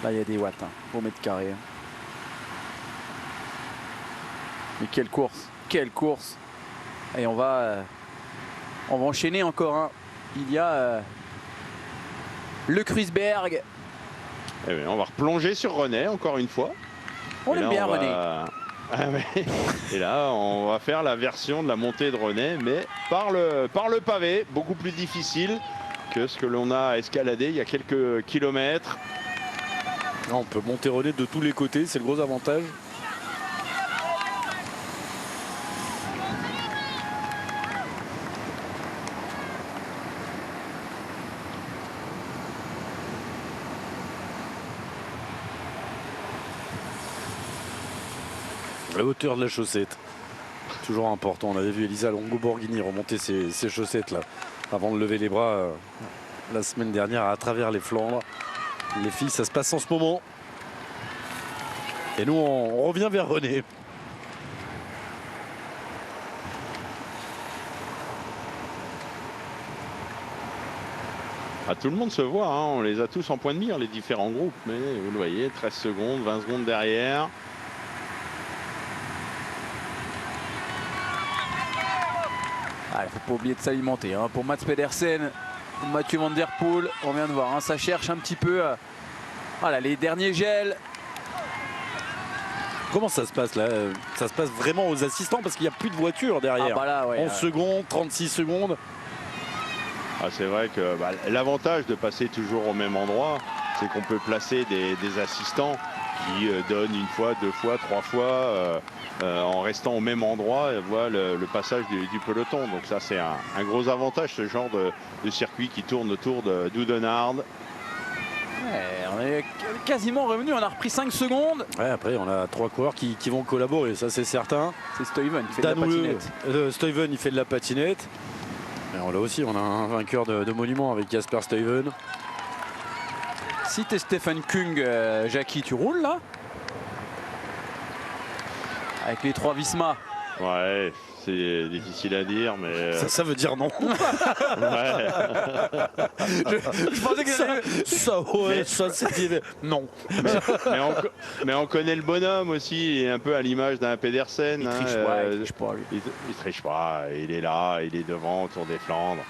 Là, il y a des watts, hein, au mètre carré. Mais quelle course, quelle course. Et on va enchaîner encore, hein. Il y a le Kreuzberg. Eh bien, on va replonger sur René encore une fois. On l'aime bien, René. Ah ouais. Et là, on va faire la version de la montée de René, mais par le pavé, beaucoup plus difficile que ce que l'on a escaladé il y a quelques kilomètres. Là, on peut monter René de tous les côtés, c'est le gros avantage. La hauteur de la chaussette, toujours important. On avait vu Elisa Longo-Borghini remonter ses chaussettes là, avant de lever les bras la semaine dernière à travers les Flandres. Les filles, ça se passe en ce moment. Et nous, on revient vers René. Ah, tout le monde se voit, hein. On les a tous en point de mire, les différents groupes. Mais vous le voyez, 13 secondes, 20 secondes derrière. Il ne faut pas oublier de s'alimenter, hein. Pour Mats Pedersen, Mathieu Van Der Poel, on vient de voir, hein, ça cherche un petit peu voilà, les derniers gels. Comment ça se passe là? Ça se passe vraiment aux assistants parce qu'il n'y a plus de voiture derrière. Ah bah là, ouais, 11 secondes, 36 secondes. Ah, c'est vrai que l'avantage de passer toujours au même endroit, c'est qu'on peut placer des assistants qui donnent une fois, 2 fois, 3 fois en restant au même endroit et voient le passage du peloton. Donc ça, c'est un gros avantage, ce genre de circuit qui tourne autour d'Oudenarde. Ouais, on est quasiment revenu, on a repris 5 secondes. Ouais, après, on a 3 coureurs qui vont collaborer, ça c'est certain. C'est Stuyven qui fait de la patinette. Stuyven, il fait de la patinette. Et on l'a aussi, on a un vainqueur de monument avec Jasper Stuyven. Si t'es Stephen Kung, Jackie, tu roules là? Avec les 3 Visma. Ouais, c'est difficile à dire, mais... Ça veut dire non. Ouais. Je pensais que ça c'était... Non. Mais on connaît le bonhomme aussi, il est un peu à l'image d'un Pedersen. Il triche pas, lui. Il triche pas, il est là, il est devant autour des Flandres.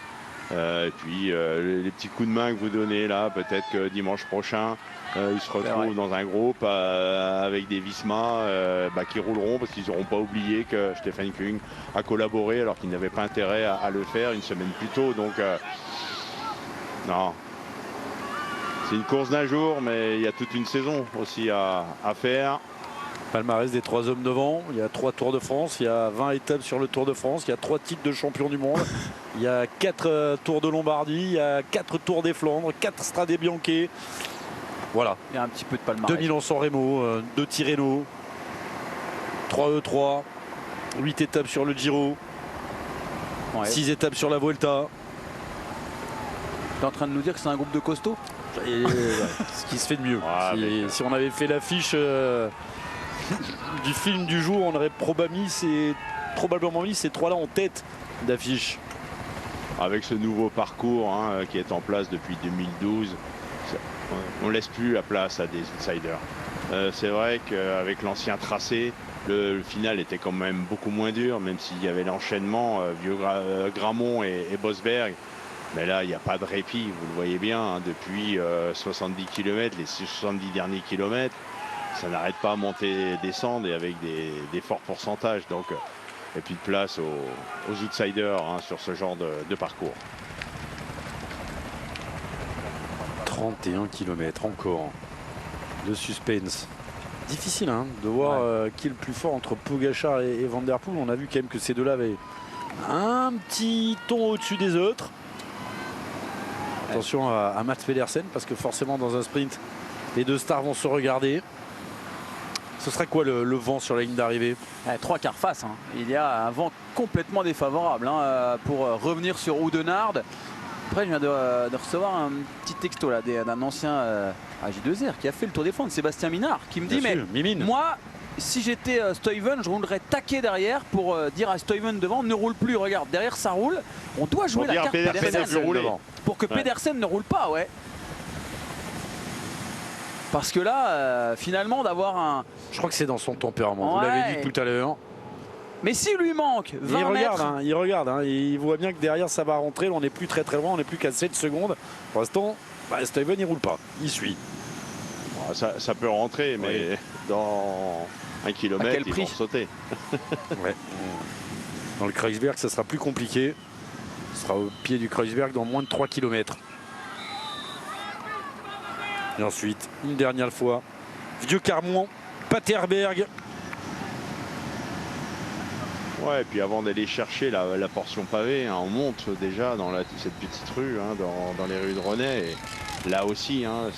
Et puis les petits coups de main que vous donnez là, peut-être que dimanche prochain, ils se retrouvent dans un groupe avec des Visma qui rouleront parce qu'ils n'auront pas oublié que Stephen Kung a collaboré alors qu'il n'avait pas intérêt à le faire une semaine plus tôt. Donc non, c'est une course d'un jour, mais il y a toute une saison aussi à faire. Palmarès des 3 hommes devant, il y a 3 Tours de France, il y a 20 étapes sur le Tour de France, il y a 3 titres de champion du monde, il y a 4 Tours de Lombardie, il y a 4 Tours des Flandres, 4 Strade Bianche. Voilà. Il y a un petit peu de palmarès. 2 Milan-San Remo, 2 Tirreno, 3 E3, 8 étapes sur le Giro, 6 étapes sur la Vuelta. T'es en train de nous dire que c'est un groupe de costauds? Ce qui se fait de mieux. Si on avait fait l'affiche du film du jour, on aurait probablement mis ces 3-là en tête d'affiche. Avec ce nouveau parcours qui est en place depuis 2012, on ne laisse plus la place à des outsiders. C'est vrai qu'avec l'ancien tracé, le final était quand même beaucoup moins dur, même s'il y avait l'enchaînement Vieux Gramont et Bosberg. Mais là, il n'y a pas de répit, vous le voyez bien, hein, depuis 70 km, les 70 derniers kilomètres, ça n'arrête pas à monter et descendre et avec des forts pourcentages. Donc, et puis de place aux outsiders hein, sur ce genre de parcours. 31 km encore de suspense. Difficile hein, de voir qui est le plus fort entre Pogačar et Van Der Poel. On a vu quand même que ces deux-là avaient un petit ton au-dessus des autres. Attention à Mats Pedersen parce que forcément dans un sprint, les deux stars vont se regarder. Ce sera quoi le vent sur la ligne d'arrivée? 3 quarts face. Hein. Il y a un vent complètement défavorable hein, pour revenir sur Oudenaarde. Après, je viens de recevoir un petit texto d'un ancien J2R qui a fait le Tour des Flandres, Sébastien Minard, qui me dit mais moi, si j'étais Stuyven, je roulerais taquet derrière pour dire à Stuyven devant ne roule plus. Regarde, derrière ça roule. On doit jouer la carte Pedersen pour que Pedersen ne roule pas, ouais. Parce que là, finalement, d'avoir un... Je crois que c'est dans son tempérament, vous l'avez dit tout à l'heure. Mais s'il lui manque 20 mètres... Il regarde, hein, il voit bien que derrière ça va rentrer, on n'est plus très loin, on n'est plus qu'à 7 secondes. Pour l'instant, Stuyven il roule pas, il suit. Ça peut rentrer, mais dans 1 kilomètre, ils vont sauter. Ouais. Dans le Kreuzberg, ça sera plus compliqué. Ce sera au pied du Kreuzberg dans moins de 3 km. Et ensuite, une dernière fois, Vieux Carmont, Paterberg. Ouais, et puis avant d'aller chercher la portion pavée, hein, on monte déjà dans cette petite rue, hein, dans les rues de René. Et là aussi, hein,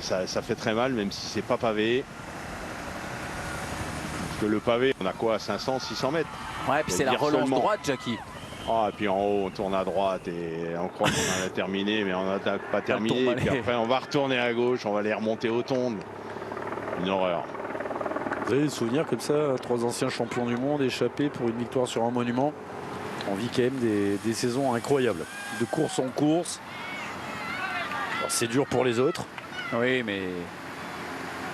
ça fait très mal, même si c'est pas pavé. Parce que le pavé, on a quoi, 500, 600 mètres. Ouais, puis c'est la relance droite, Jackie. Ah, et puis en haut, on tourne à droite et on croit qu'on a terminé, mais on n'a pas terminé. Et puis après, on va retourner à gauche, on va aller remonter aux tombes. Une horreur. Vous avez des souvenirs comme ça, 3 anciens champions du monde échappés pour une victoire sur un monument. On vit quand même des saisons incroyables, de course en course. C'est dur pour les autres. Oui, mais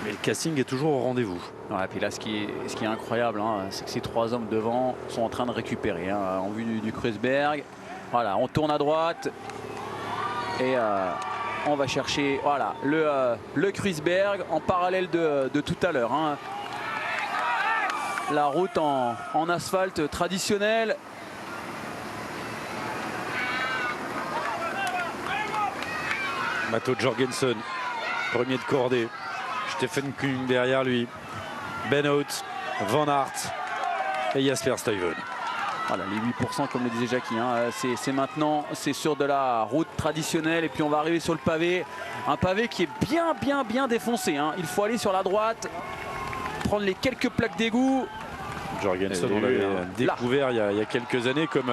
le casting est toujours au rendez-vous. Ouais, et puis là, ce qui est incroyable, hein, c'est que ces 3 hommes devant sont en train de récupérer hein, en vue du Kreuzberg. Voilà, on tourne à droite et on va chercher voilà, le Kreuzberg en parallèle de tout à l'heure. Hein. La route en asphalte traditionnelle. Matto Jorgensen, premier de cordée. Stephen Kung derrière lui. Ben Hout, Van Aert et Jasper Stuyven. Voilà, les 8% comme le disait Jackie, hein, c'est maintenant, c'est sur de la route traditionnelle et puis on va arriver sur le pavé. Un pavé qui est bien défoncé. Hein. Il faut aller sur la droite, prendre les quelques plaques d'égout. Jorgensen, on l'avait découvert il y a quelques années comme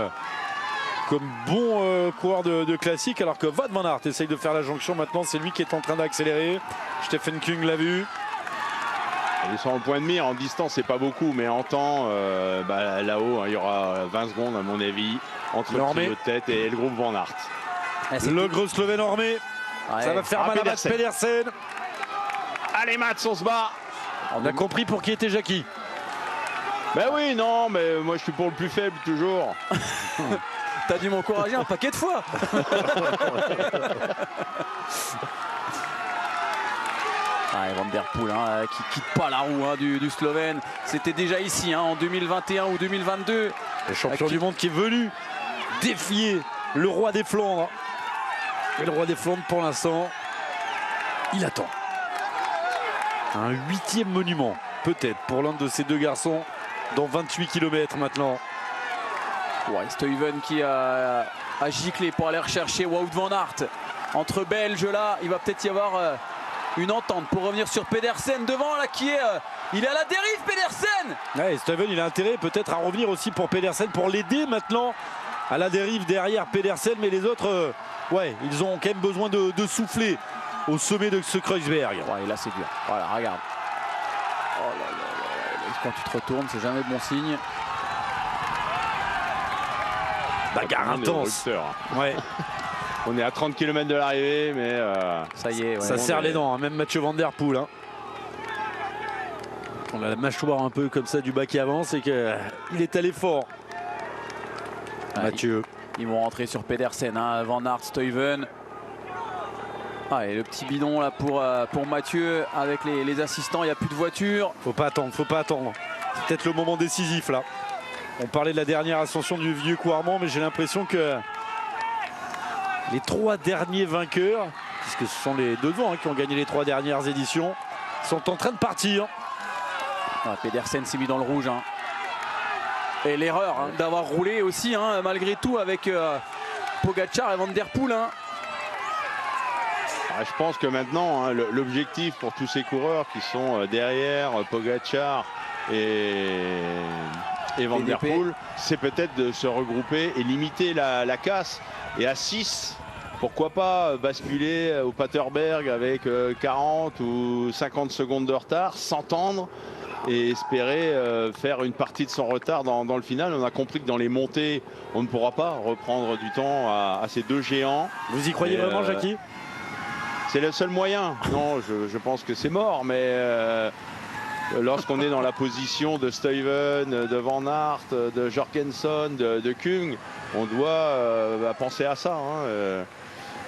bon coureur de classique, alors que Wout van Aert essaye de faire la jonction. Maintenant, c'est lui qui est en train d'accélérer. Stephen Kung l'a vu. Ils sont en point de mire, en distance c'est pas beaucoup, mais en temps là-haut hein, il y aura 20 secondes à mon avis entre le trio de tête et le groupe Van Aert. Le gros Slovène Ormé, ça va faire mal à Mats Pedersen. Allez Mats, on se bat. On a compris pour qui était Jackie. Ben oui, non, mais moi je suis pour le plus faible toujours. T'as dû m'encourager un paquet de fois. Van Der Poel hein, qui quitte pas la roue hein, du Slovène. C'était déjà ici hein, en 2021 ou 2022. Le champion du monde qui est venu défier le roi des Flandres. Et le roi des Flandres pour l'instant, il attend. Un 8e monument peut-être pour l'un de ces deux garçons dans 28 km maintenant. Ouais, Stuyven qui a giclé pour aller rechercher Wout van Aert. Entre Belges là, il va peut-être y avoir une entente pour revenir sur Pedersen devant là qui est... il est à la dérive Pedersen. Ouais, Stuyven il a intérêt peut-être à revenir aussi pour Pedersen pour l'aider maintenant à la dérive derrière Pedersen, mais les autres ouais, ils ont quand même besoin de souffler au sommet de ce Kreuzberg. Ouais, et là c'est dur. Voilà, regarde. Oh là là là. Quand tu te retournes, c'est jamais bon signe. Bagarre intense. Ouais. On est à 30 km de l'arrivée, mais ça y est. Ouais, ça serre les dents, hein, même Mathieu Van Der Poel. Hein. On a la mâchoire un peu comme ça du bas qui avance et qu'il est allé fort. Ah, Mathieu. Ils vont rentrer sur Pedersen, hein. Van Aert, Stuyven. Ah, et le petit bidon là pour Mathieu avec les assistants. Il n'y a plus de voiture. Faut pas attendre, faut pas attendre. C'est peut-être le moment décisif là. On parlait de la dernière ascension du vieux Coirmont, mais j'ai l'impression que les 3 derniers vainqueurs, puisque ce sont les deux devant qui ont gagné les 3 dernières éditions, sont en train de partir. Ah, Pedersen s'est mis dans le rouge, hein. Et l'erreur, hein, d'avoir roulé aussi, hein, malgré tout, avec Pogačar et Van Der Poel, hein. Je pense que maintenant, hein, l'objectif pour tous ces coureurs qui sont derrière Pogačar et Van Der Poel, c'est peut-être de se regrouper et limiter la casse. Et à 6, pourquoi pas basculer au Paterberg avec 40 ou 50 secondes de retard, s'entendre et espérer faire une partie de son retard dans le final. On a compris que dans les montées, on ne pourra pas reprendre du temps à ces deux géants. Vous y croyez vraiment, Jackie? C'est le seul moyen. Non, je pense que c'est mort, mais lorsqu'on est dans la position de Stuyven, de Van Aert, de Jorgensen, de Kung, on doit penser à ça, hein.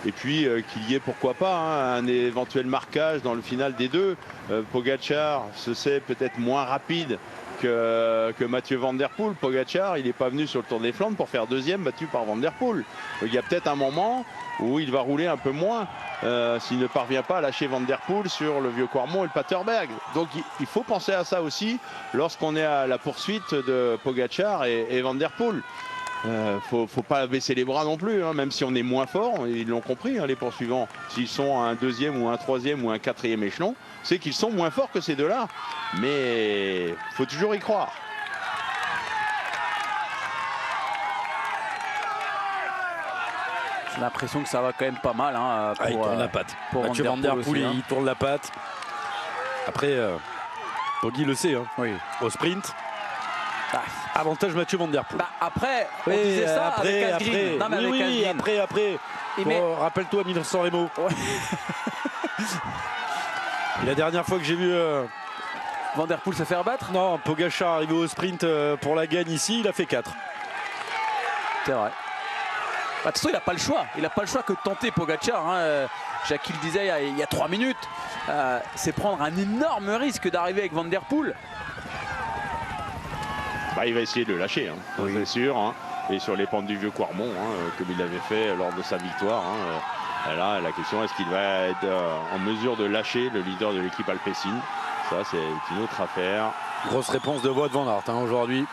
Et puis qu'il y ait pourquoi pas, hein, un éventuel marquage dans le final des deux. Pogačar, c'est peut-être moins rapide que Mathieu Van Der Poel. Pogačar, il n'est pas venu sur le Tour des Flandres pour faire deuxième battu par Van Der Poel. Il y a peut-être un moment où il va rouler un peu moins s'il ne parvient pas à lâcher Van Der Poel sur le vieux Coirmont et le Paterberg. Donc il faut penser à ça aussi lorsqu'on est à la poursuite de Pogačar et Van Der Poel. Faut pas baisser les bras non plus, hein, même si on est moins fort. Ils l'ont compris, hein, les poursuivants. S'ils sont à un deuxième ou un troisième ou un quatrième échelon, c'est qu'ils sont moins forts que ces deux-là. Mais faut toujours y croire. J'ai l'impression que ça va quand même pas mal, hein, pour, il tourne la patte. Mathieu Van Der Poel, il tourne la patte. Après, Poggi le sait, hein. Oui. Au sprint. Avantage Mathieu Van Der Poel. Après, on disait ça avec Asgreen. Non, mais avec Asgreen. Après. Rappelle-toi 1900 Remo. Ouais. La dernière fois que j'ai vu Van Der Poel se faire battre. Non, Pogačar arrivé au sprint pour la gagne ici, il a fait 4. C'est vrai. De toute façon, il n'a pas le choix. Il n'a pas le choix que de tenter Pogačar, hein. Jackie le disait il y a 3 minutes. C'est prendre un énorme risque d'arriver avec Van Der Poel. Il va essayer de le lâcher, hein, oui. C'est sûr, hein. Et sur les pentes du vieux Coirmont, hein, comme il l'avait fait lors de sa victoire, hein. Là, la question, est-ce qu'il va être en mesure de lâcher le leader de l'équipe Alpecin? Ça, c'est une autre affaire. Grosse réponse de Wout van Aert, hein, aujourd'hui.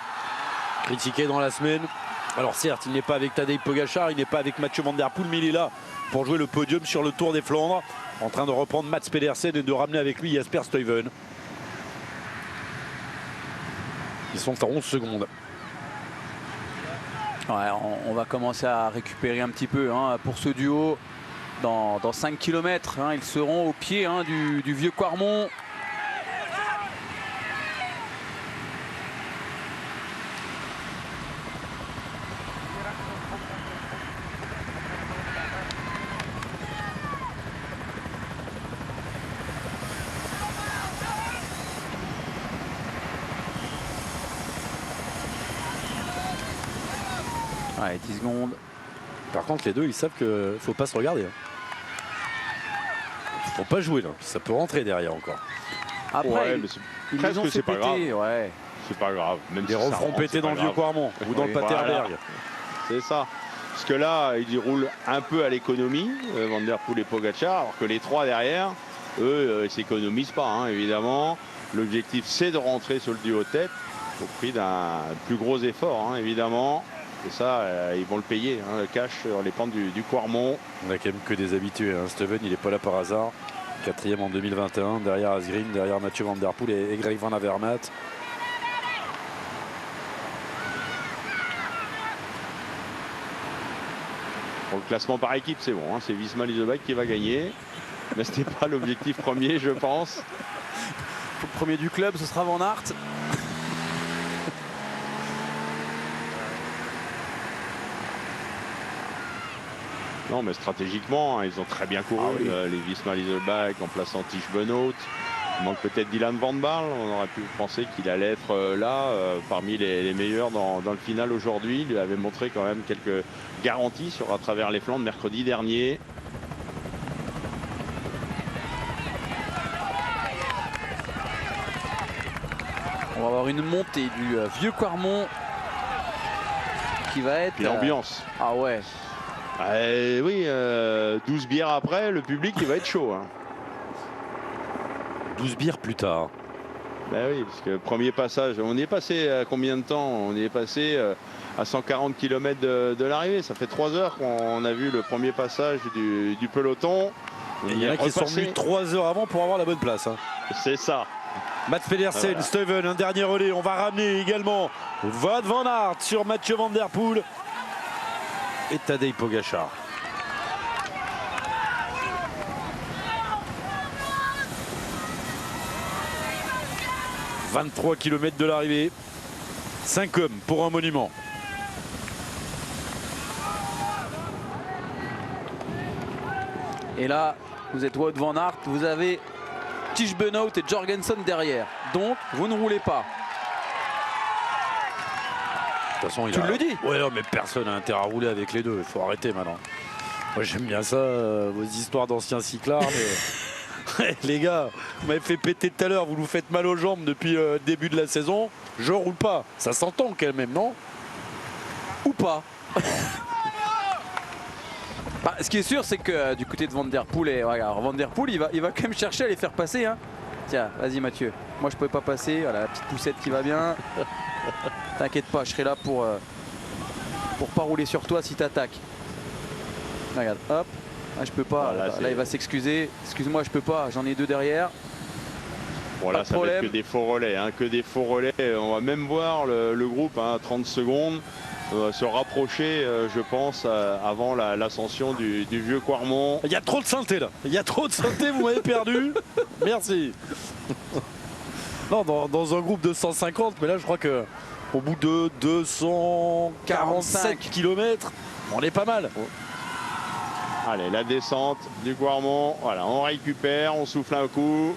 Critiqué dans la semaine. Alors certes, il n'est pas avec Tadej Pogačar, il n'est pas avec Mathieu Van Der Poel, mais il est là pour jouer le podium sur le Tour des Flandres, en train de reprendre Mats Pedersen et de ramener avec lui Jasper Stuyven. Ils sont à 11 secondes. Ouais, on va commencer à récupérer un petit peu, hein, pour ce duo. Dans 5 km, hein, ils seront au pied, hein, du vieux Coirmont. Ouais, 10 secondes. Par contre, les deux, ils savent qu'il ne faut pas se regarder. Il ne faut pas jouer là. Ça peut rentrer derrière encore. Après, ouais, ils les ont fait péter. Ouais. C'est pas grave. Même des refrons pétés dans le vieux Coirmont ou dans le Paterberg. Voilà. C'est ça. Parce que là, ils roulent un peu à l'économie, Van Der Poel et Pogačar, alors que les trois derrière, eux, ils s'économisent pas, hein, évidemment. L'objectif, c'est de rentrer sur le duo tête au prix d'un plus gros effort, hein, évidemment. Et ça, ils vont le payer, hein, le cash sur les pentes du Coirmont. On a quand même que des habitués, hein. Stuyven, il n'est pas là par hasard. 4e en 2021, derrière Asgreen, derrière Mathieu Van Der Poel et Greg Van Avermaet. Pour le classement par équipe, c'est bon, hein, c'est Visma Leasebike qui va gagner. Mais ce n'était pas l'objectif premier, je pense. Le premier du club, ce sera Van Aert. Non, mais stratégiquement, hein, ils ont très bien couru, les Visma Leasebike en plaçant Tish Benoît. Il manque peut-être Dylan Van Baarle. On aurait pu penser qu'il allait être là parmi les meilleurs dans le final aujourd'hui. Il lui avait montré quand même quelques garanties à travers les Flandres mercredi dernier. On va avoir une montée du vieux Quarmont qui va être... L'ambiance. Ah ouais. Oui, 12 bières après, le public il va être chaud. 12 bières plus tard. Ben oui, parce que premier passage, on y est passé à combien de temps? On y est passé à 140 km de l'arrivée. Ça fait 3 heures qu'on a vu le premier passage du peloton. Et il y en a qui sont venus 3 heures avant pour avoir la bonne place. C'est ça. Mats Pedersen, voilà. Stuyven, un dernier relais. On va ramener également Wout van Aert sur Mathieu Van Der Poel et Tadej Pogačar. « 23 km de l'arrivée, 5 hommes pour un monument. » Et là, vous êtes Wout van Aert, vous avez Tish Benoot et Jorgensen derrière. Donc, vous ne roulez pas. De toute façon, tu le dis. Ouais, non, mais personne n'a intérêt à rouler avec les deux. Il faut arrêter maintenant. Moi, j'aime bien ça, vos histoires d'anciens cyclards. Mais... les gars, vous m'avez fait péter tout à l'heure. Vous nous faites mal aux jambes depuis le début de la saison. Je roule pas. Ça s'entend quand même, non? Ou pas. Bah, ce qui est sûr, c'est que du côté de Van Der Poel, Van Der Poel, il va quand même chercher à les faire passer. Hein. Tiens, vas-y Mathieu. Moi, je pouvais pas passer. Voilà, la petite poussette qui va bien. T'inquiète pas, je serai là pour pas rouler sur toi si t'attaques. Regarde, hop. Ah, je peux pas. Voilà, là, il va s'excuser. Excuse-moi, je peux pas. J'en ai 2 derrière. Bon, là, ça va être que des faux relais. Que des faux relais. On va même voir le groupe 30 secondes. Se rapprocher, je pense, avant l'ascension du vieux Quarmont. Il y a trop de synthé là. Il y a trop de synthé, vous m'avez perdu. Merci. Non, dans un groupe de 150, mais là je crois que au bout de 247 km, on est pas mal. Allez, la descente du Quarmont. Voilà, on récupère, on souffle un coup.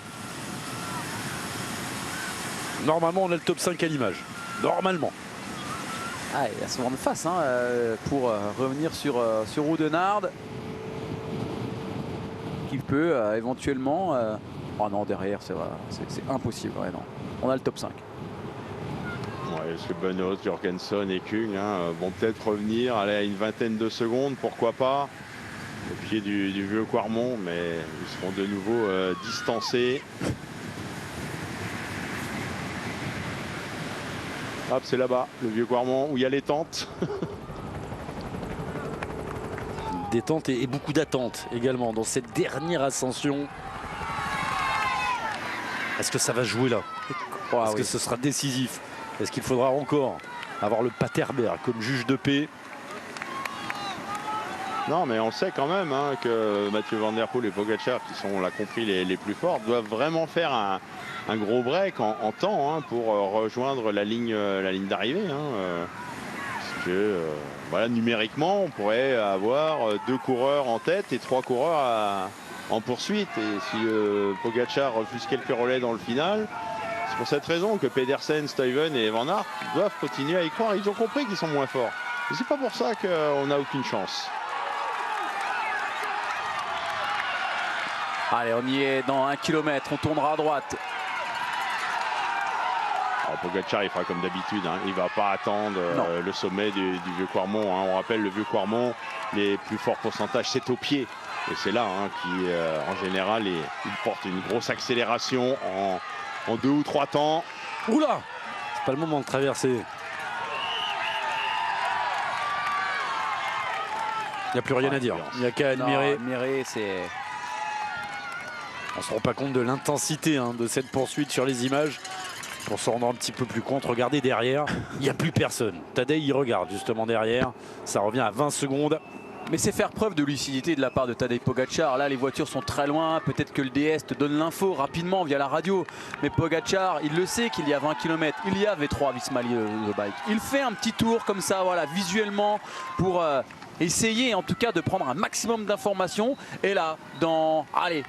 Normalement, on a le top 5 à l'image. Normalement. Ah, il va se vendre face pour revenir sur Oudenaarde qui peut éventuellement... Oh non, derrière, c'est impossible. Ouais, non. On a le top 5. Ouais, parce que Benoot, Jorgensen et Kung vont peut-être revenir à une vingtaine de secondes, pourquoi pas, au pied du vieux Quarmont, mais ils seront de nouveau distancés. Hop, c'est là-bas, le vieux Quarmont, où il y a les tentes. Des tentes et beaucoup d'attentes également dans cette dernière ascension. Est-ce que ça va jouer là? Est-ce que ce sera décisif? Est-ce qu'il faudra encore avoir le Paterberg comme juge de paix? Non, mais on sait quand même que Mathieu Van Der Poel et Pogačar, qui sont, on l'a compris, les plus forts, doivent vraiment faire un gros break en temps pour rejoindre la ligne d'arrivée. Parce que voilà, numériquement, on pourrait avoir 2 coureurs en tête et 3 coureurs en poursuite. Et si Pogačar refuse quelques relais dans le final, c'est pour cette raison que Pedersen, Stuyven et Van Aert doivent continuer à y croire. Ils ont compris qu'ils sont moins forts. Et c'est pas pour ça qu'on n'a aucune chance. Allez, on y est dans 1 km, on tournera à droite. Alors Pogačar, il fera comme d'habitude, il ne va pas attendre le sommet du vieux Quarmont. On rappelle, le vieux Quarmont, les plus forts pourcentages, c'est au pied. Et c'est là qui, en général, il porte une grosse accélération en 2 ou 3 temps. Oula, c'est pas le moment de traverser. Il n'y a plus rien à dire. Il n'y a qu'à admirer. Admirer, c'est... On ne se rend pas compte de l'intensité de cette poursuite sur les images. Pour se rendre un petit peu plus compte, regardez derrière, il n'y a plus personne. Tadej, il regarde justement derrière. Ça revient à 20 secondes. Mais c'est faire preuve de lucidité de la part de Tadej Pogačar. Là, les voitures sont très loin. Peut-être que le DS te donne l'info rapidement via la radio. Mais Pogačar, il le sait qu'il y a 20 km. Il y a V3 Visma The Bike. Il fait un petit tour comme ça, voilà, visuellement, pour essayer en tout cas de prendre un maximum d'informations. Et là, dans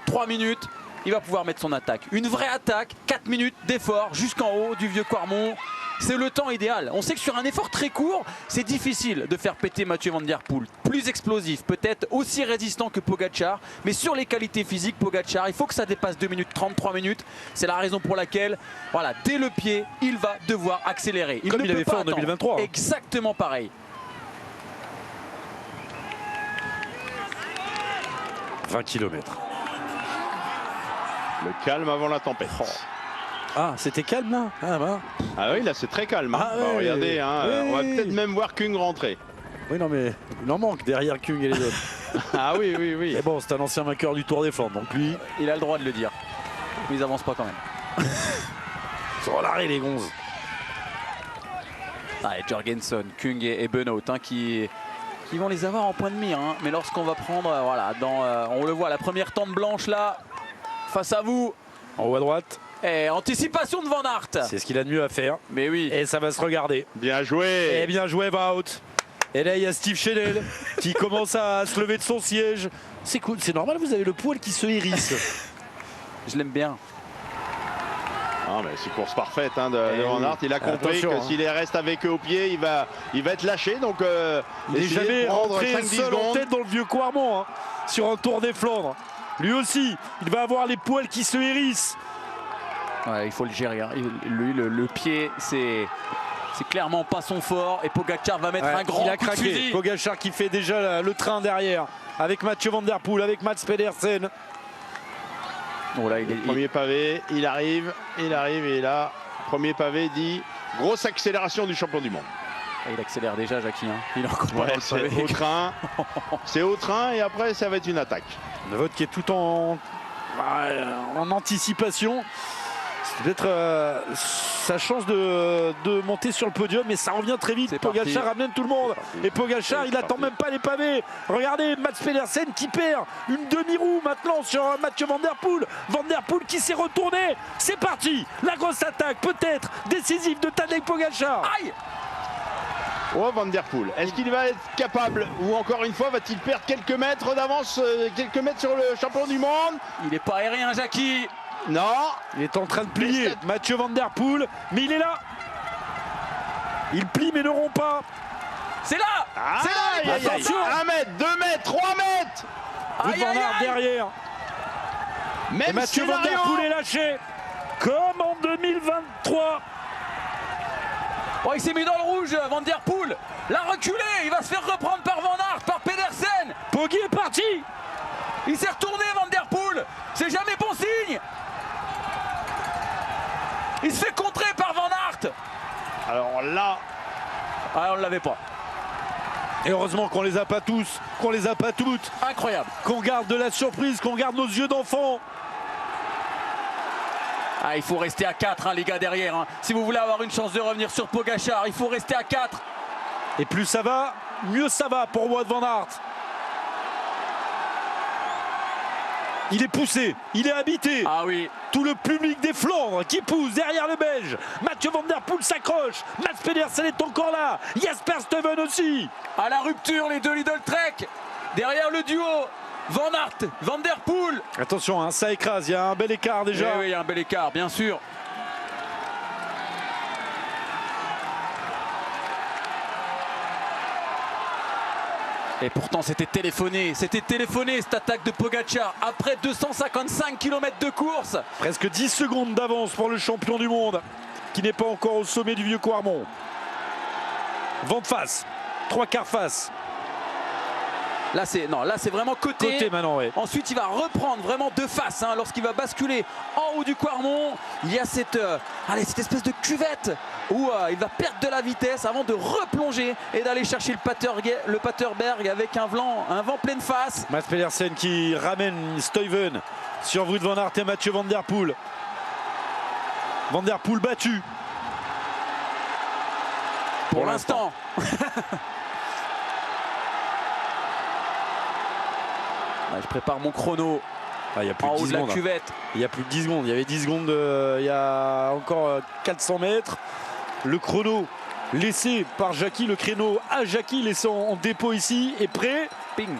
3 minutes, il va pouvoir mettre son attaque. Une vraie attaque, 4 minutes d'effort jusqu'en haut du vieux Quarmont. C'est le temps idéal. On sait que sur un effort très court, c'est difficile de faire péter Mathieu Van Der Poel. Plus explosif, peut-être aussi résistant que Pogacar. Mais sur les qualités physiques, Pogacar, il faut que ça dépasse 2 minutes 33 minutes. C'est la raison pour laquelle, voilà, dès le pied, il va devoir accélérer. Comme il avait fait en attendre. 2023. Exactement pareil. 20 km. Le calme avant la tempête. Ah, c'était calme là. Ah oui, là c'est très calme. Hein. Ah ouais, regardez, hein, oui. on va peut-être même voir Kung rentrer. Oui, non, mais il en manque derrière Kung et les autres. Ah oui, oui, oui. Mais bon, c'est un ancien vainqueur du Tour des Flandres, donc lui. Il a le droit de le dire. Mais ils avancent pas quand même. Sur l'arrêt, les gonzes. Ah, et Jorgensen, Kung et Benoît hein, qui vont les avoir en point de mire. Hein. Mais lorsqu'on va prendre, voilà, on le voit, la première tente blanche là, face à vous. En haut à droite. Et anticipation de Van Aert. C'est ce qu'il a de mieux à faire. Mais oui. Et ça va se regarder. Bien joué. Et bien joué, Wout. Et là, il y a Steve Chenel qui commence à se lever de son siège. C'est cool, c'est normal, vous avez le poil qui se hérisse. Je l'aime bien. Ah, mais c'est course parfaite hein, de Van Aert. Il a compris que s'il reste avec eux au pied, il va être lâché. Donc, il n'est jamais rentré 5-10 seul en secondes. tête dans le vieux Quarmont hein, sur un Tour des Flandres. Lui aussi, il va avoir les poils qui se hérissent. Ouais, il faut le gérer. Hein. Lui, le pied, c'est clairement pas son fort. Et Pogacar va mettre un grand il a coup de craqué. fusil. Pogacar qui fait déjà le train derrière avec Mathieu Van Der Poel, avec Mats Pedersen. Oh là, Premier pavé, il arrive et là, premier pavé dit grosse accélération du champion du monde. il accélère déjà, Jackie. Hein. Il est encore pas dans le c'est pavé. au train. C'est au train et après ça va être une attaque. Le vote qui est tout en anticipation. C'est peut-être sa chance de monter sur le podium, mais ça revient très vite. Pogacar ramène tout le monde. Et Pogacar, il n'attend même pas les pavés. Regardez, Mats Pedersen qui perd une demi-roue maintenant sur Mathieu Van Der Poel. Van Der Poel qui s'est retourné. C'est parti. La grosse attaque, peut-être décisive de Tadej Pogacar. Aïe! Oh, Van Der Poel, est-ce qu'il va être capable ou encore une fois va-t-il perdre quelques mètres d'avance, quelques mètres sur le champion du monde? Il n'est pas aérien, Jackie. Non. Il est en train de plier, Mathieu Van Der Poel, mais il est là. Il plie mais ne rompt pas. C'est là. C'est là. Attention. 1 mètre, 2 mètres, 3 mètres. Wout van Aert derrière. Même et Mathieu Van Der Poel est lâché. Comme en 2023. Oh, il s'est mis dans le rouge, Van Der Poel. L'a reculé. Il va se faire reprendre par Van Aert, par Pedersen. Poggi est parti. Il s'est retourné, Van Der Poel. C'est jamais bon signe. Il se fait contrer par Van Aert. Alors là, on ne l'avait pas. Et heureusement qu'on les a pas tous, qu'on les a pas toutes. Incroyable. Qu'on garde de la surprise, qu'on garde nos yeux d'enfant. Il faut rester à 4, hein, les gars, derrière. Hein. Si vous voulez avoir une chance de revenir sur Pogacar, il faut rester à 4. Et plus ça va, mieux ça va pour Wout van Aert. Il est poussé, il est habité. Ah oui. Tout le public des Flandres qui pousse derrière le Belge. Mathieu Van Der Poel s'accroche. Mats Pedersen est encore là. Jasper Stuyven aussi. À la rupture, les deux Lidl Trek. Derrière le duo. Van Aert, Van Der Poel. Attention, hein, ça écrase. Il y a un bel écart déjà. Oui, il y a un bel écart, bien sûr. Et pourtant c'était téléphoné cette attaque de Pogacar après 255 km de course. Presque 10 secondes d'avance pour le champion du monde qui n'est pas encore au sommet du vieux Quarmont. Vent de face, 3/4 face. Là c'est vraiment côté maintenant, ouais. Ensuite il va reprendre vraiment de face hein, lorsqu'il va basculer en haut du Quarmont. Il y a cette espèce de cuvette où il va perdre de la vitesse avant de replonger et d'aller chercher le Paterberg avec un vent pleine face. Mats Pedersen qui ramène Stuyven sur Wout van Aert et Mathieu Van Der Poel. Van Der Poel battu. Pour l'instant. Je prépare mon chrono il y a plus en de 10 haut de la secondes. cuvette. Il y a plus de 10 secondes. Il y avait 10 secondes, il y a encore 400 mètres. Le chrono laissé par Jackie, le créneau à Jackie, laissé en dépôt ici, est prêt. Ping.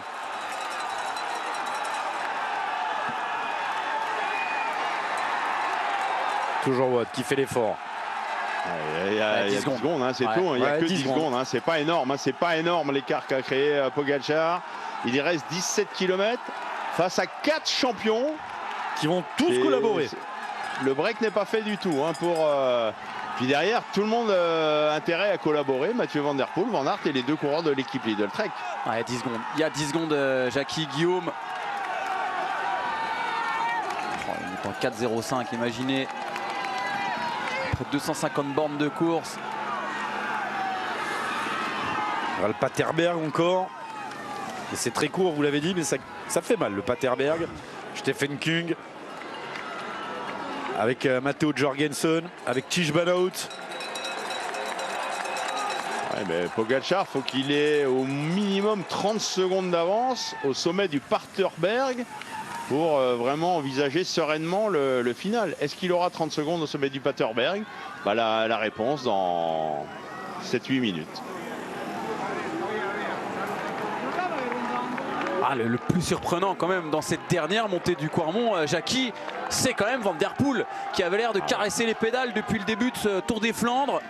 toujours Wout qui fait l'effort. Il y a 10 secondes, hein, c'est tout. Il n'y a que 10 secondes. Hein, c'est pas énorme. Hein, c'est pas énorme l'écart qu'a créé Pogačar. Il y reste 17 km face à 4 champions qui vont tous collaborer. Le break n'est pas fait du tout. Hein, Puis derrière, tout le monde a intérêt à collaborer. Mathieu Van Der Poel, Van Aert et les deux coureurs de l'équipe Lidl Trek. Il y a 10 secondes. Il y a 10 secondes, Jackie, Guillaume. Il est en 4,05, imaginez. Après 250 bornes de course. Le Paterberg encore. Et c'est très court, vous l'avez dit, mais ça fait mal. Le Paterberg, Stephen Kung. Avec Matteo Jorgensen, avec Tish Banout. Ouais, mais Pogačar, faut qu'il ait au minimum 30 secondes d'avance au sommet du Paterberg pour vraiment envisager sereinement le final. Est-ce qu'il aura 30 secondes au sommet du Paterberg? La réponse dans 7-8 minutes. Le plus surprenant quand même dans cette dernière montée du Quarmont, Jackie, c'est quand même Van Der Poel qui avait l'air de caresser les pédales depuis le début de ce Tour des Flandres.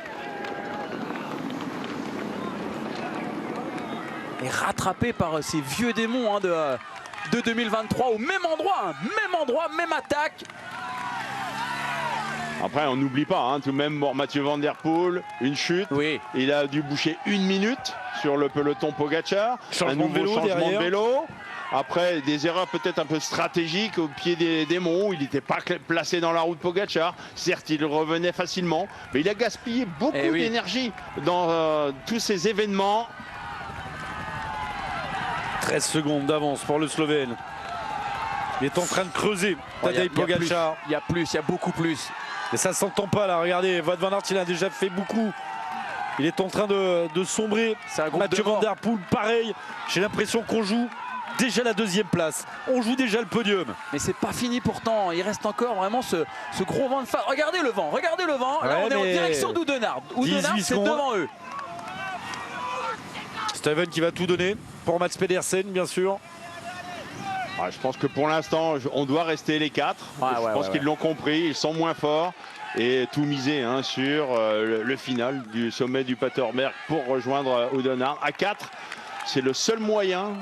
Et rattrapé par ces vieux démons de 2023 au même endroit, même attaque. Après, on n'oublie pas, hein, tout de même, Mathieu Van Der Poel, une chute. Oui. Il a dû boucher 1 minute sur le peloton Pogačar. Un nouveau changement de vélo. Après, des erreurs peut-être un peu stratégiques au pied des monts. Il n'était pas placé dans la route Pogačar. Certes, il revenait facilement, mais il a gaspillé beaucoup d'énergie dans tous ces événements. 13 secondes d'avance pour le Slovène. Il est en train de creuser. Tadej Pogačar. Il y a beaucoup plus. Et ça ne s'entend pas là, regardez, Wout van Aert il a déjà fait beaucoup. Il est en train de sombrer. Mathieu Van Der Poel, pareil. J'ai l'impression qu'on joue déjà la 2e place. On joue déjà le podium. Mais c'est pas fini pourtant. Il reste encore vraiment ce gros vent de face. Regardez le vent. Là, on est en direction d'Oudenaarde. Oudenaarde, c'est devant eux. Steven qui va tout donner pour Mats Pedersen, bien sûr. Je pense que pour l'instant, on doit rester les 4. Je pense qu'ils l'ont compris, ils sont moins forts. Et tout miser sur le final du sommet du Paterberg pour rejoindre Oudenaarde. À 4, c'est le seul moyen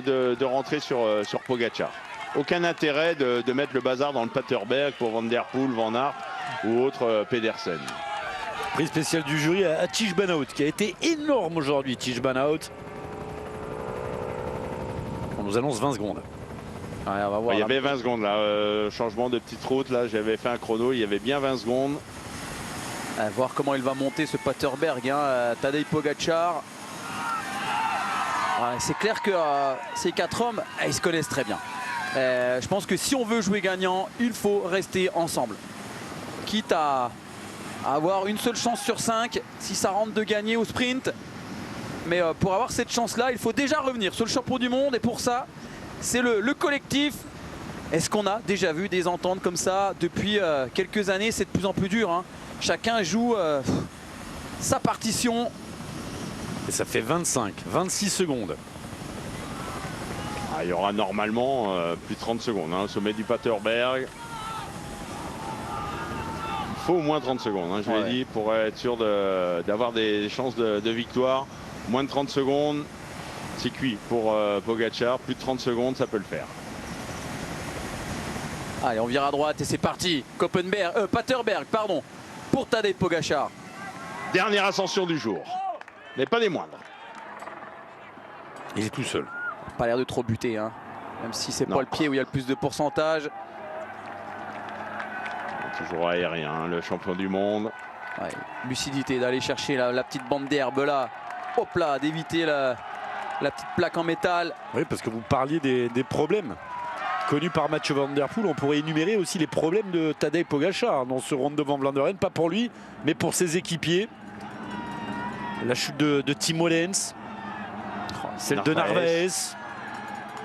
de rentrer sur Pogačar. Aucun intérêt de mettre le bazar dans le Paterberg pour Van Der Poel, Van Aert ou autre Pedersen. Prix spécial du jury à Tish Banout, qui a été énorme aujourd'hui, Tish Banout. On nous annonce 20 secondes. On va voir, il y avait 20 secondes là, changement de petite route là, j'avais fait un chrono, il y avait bien 20 secondes. Voir comment il va monter ce Paterberg, Tadej Pogačar. C'est clair que ces 4 hommes, ils se connaissent très bien. Je pense que si on veut jouer gagnant, il faut rester ensemble. Quitte à avoir une seule chance sur 5, si ça rentre de gagner au sprint. Mais pour avoir cette chance-là, il faut déjà revenir sur le champion du monde. Et pour ça, c'est le collectif. Est-ce qu'on a déjà vu des ententes comme ça depuis quelques années? C'est de plus en plus dur. Hein. Chacun joue sa partition. Et ça fait 26 secondes. Il y aura normalement plus de 30 secondes au sommet du Paterberg. Il faut au moins 30 secondes, je l'ai dit, pour être sûr d'avoir des chances de victoire. Moins de 30 secondes. C'est cuit pour Pogačar, plus de 30 secondes, ça peut le faire. Allez, on vire à droite et c'est parti. Paterberg, pardon, pour Tadej Pogačar. Dernière ascension du jour, mais pas des moindres. Il est tout seul. Pas l'air de trop buter, hein. Même si c'est pas le pied où il y a le plus de pourcentage. Toujours aérien, le champion du monde. Lucidité d'aller chercher la petite bande d'herbe là. Hop là, d'éviter la petite plaque en métal. Oui, parce que vous parliez des problèmes connus par Mathieu Van Der Poel. On pourrait énumérer aussi les problèmes de Tadej Pogačar dans ce Ronde de Van Vlaanderen. Pas pour lui, mais pour ses équipiers. La chute de Tim Wellens. Celle de Narvaez.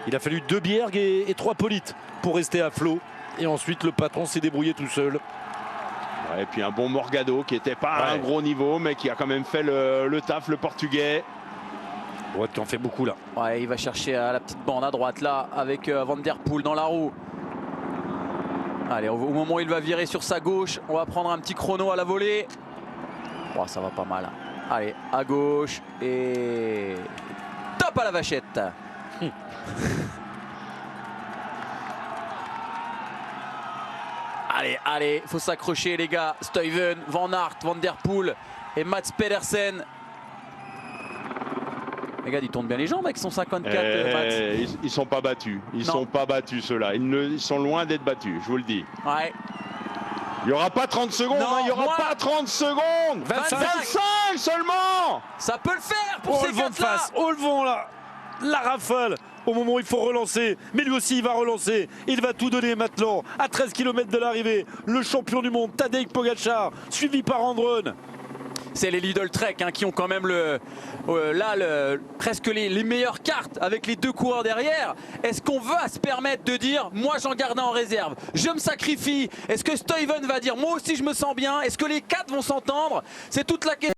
Il a fallu 2 Bjerg et 3 Polites pour rester à flot. Et ensuite, le patron s'est débrouillé tout seul. Et puis un bon Morgado qui n'était pas à un gros niveau, mais qui a quand même fait le taf, le portugais. Wout qui en fait beaucoup là. Il va chercher la petite bande à droite là avec Van Der Poel dans la roue. Allez, au moment où il va virer sur sa gauche, on va prendre un petit chrono à la volée. Oh, ça va pas mal. Allez, à gauche et top à la vachette. Allez, faut s'accrocher les gars. Stuyven, Van Aert, Van Der Poel et Mats Pedersen. Les gars, ils tournent bien les jambes avec son 54. Mats. Ils sont pas battus. Ils sont pas battus ceux-là. Ils sont loin d'être battus, je vous le dis. Ouais. Il n'y aura pas 30 secondes, Non, il n'y aura pas 30 secondes. 25 seulement. Ça peut le faire pour ces le vent de quatre-là. face, le vent là, la rafale au moment où il faut relancer, mais lui aussi il va relancer, il va tout donner maintenant à 13 km de l'arrivée, le champion du monde Tadej Pogačar, suivi par Andron. C'est les Lidl Trek hein, qui ont quand même presque les meilleures cartes avec les deux coureurs derrière. Est-ce qu'on va se permettre de dire moi j'en garde un en réserve, je me sacrifie? Est-ce que Stuyven va dire moi aussi je me sens bien? Est-ce que les quatre vont s'entendre? C'est toute la question.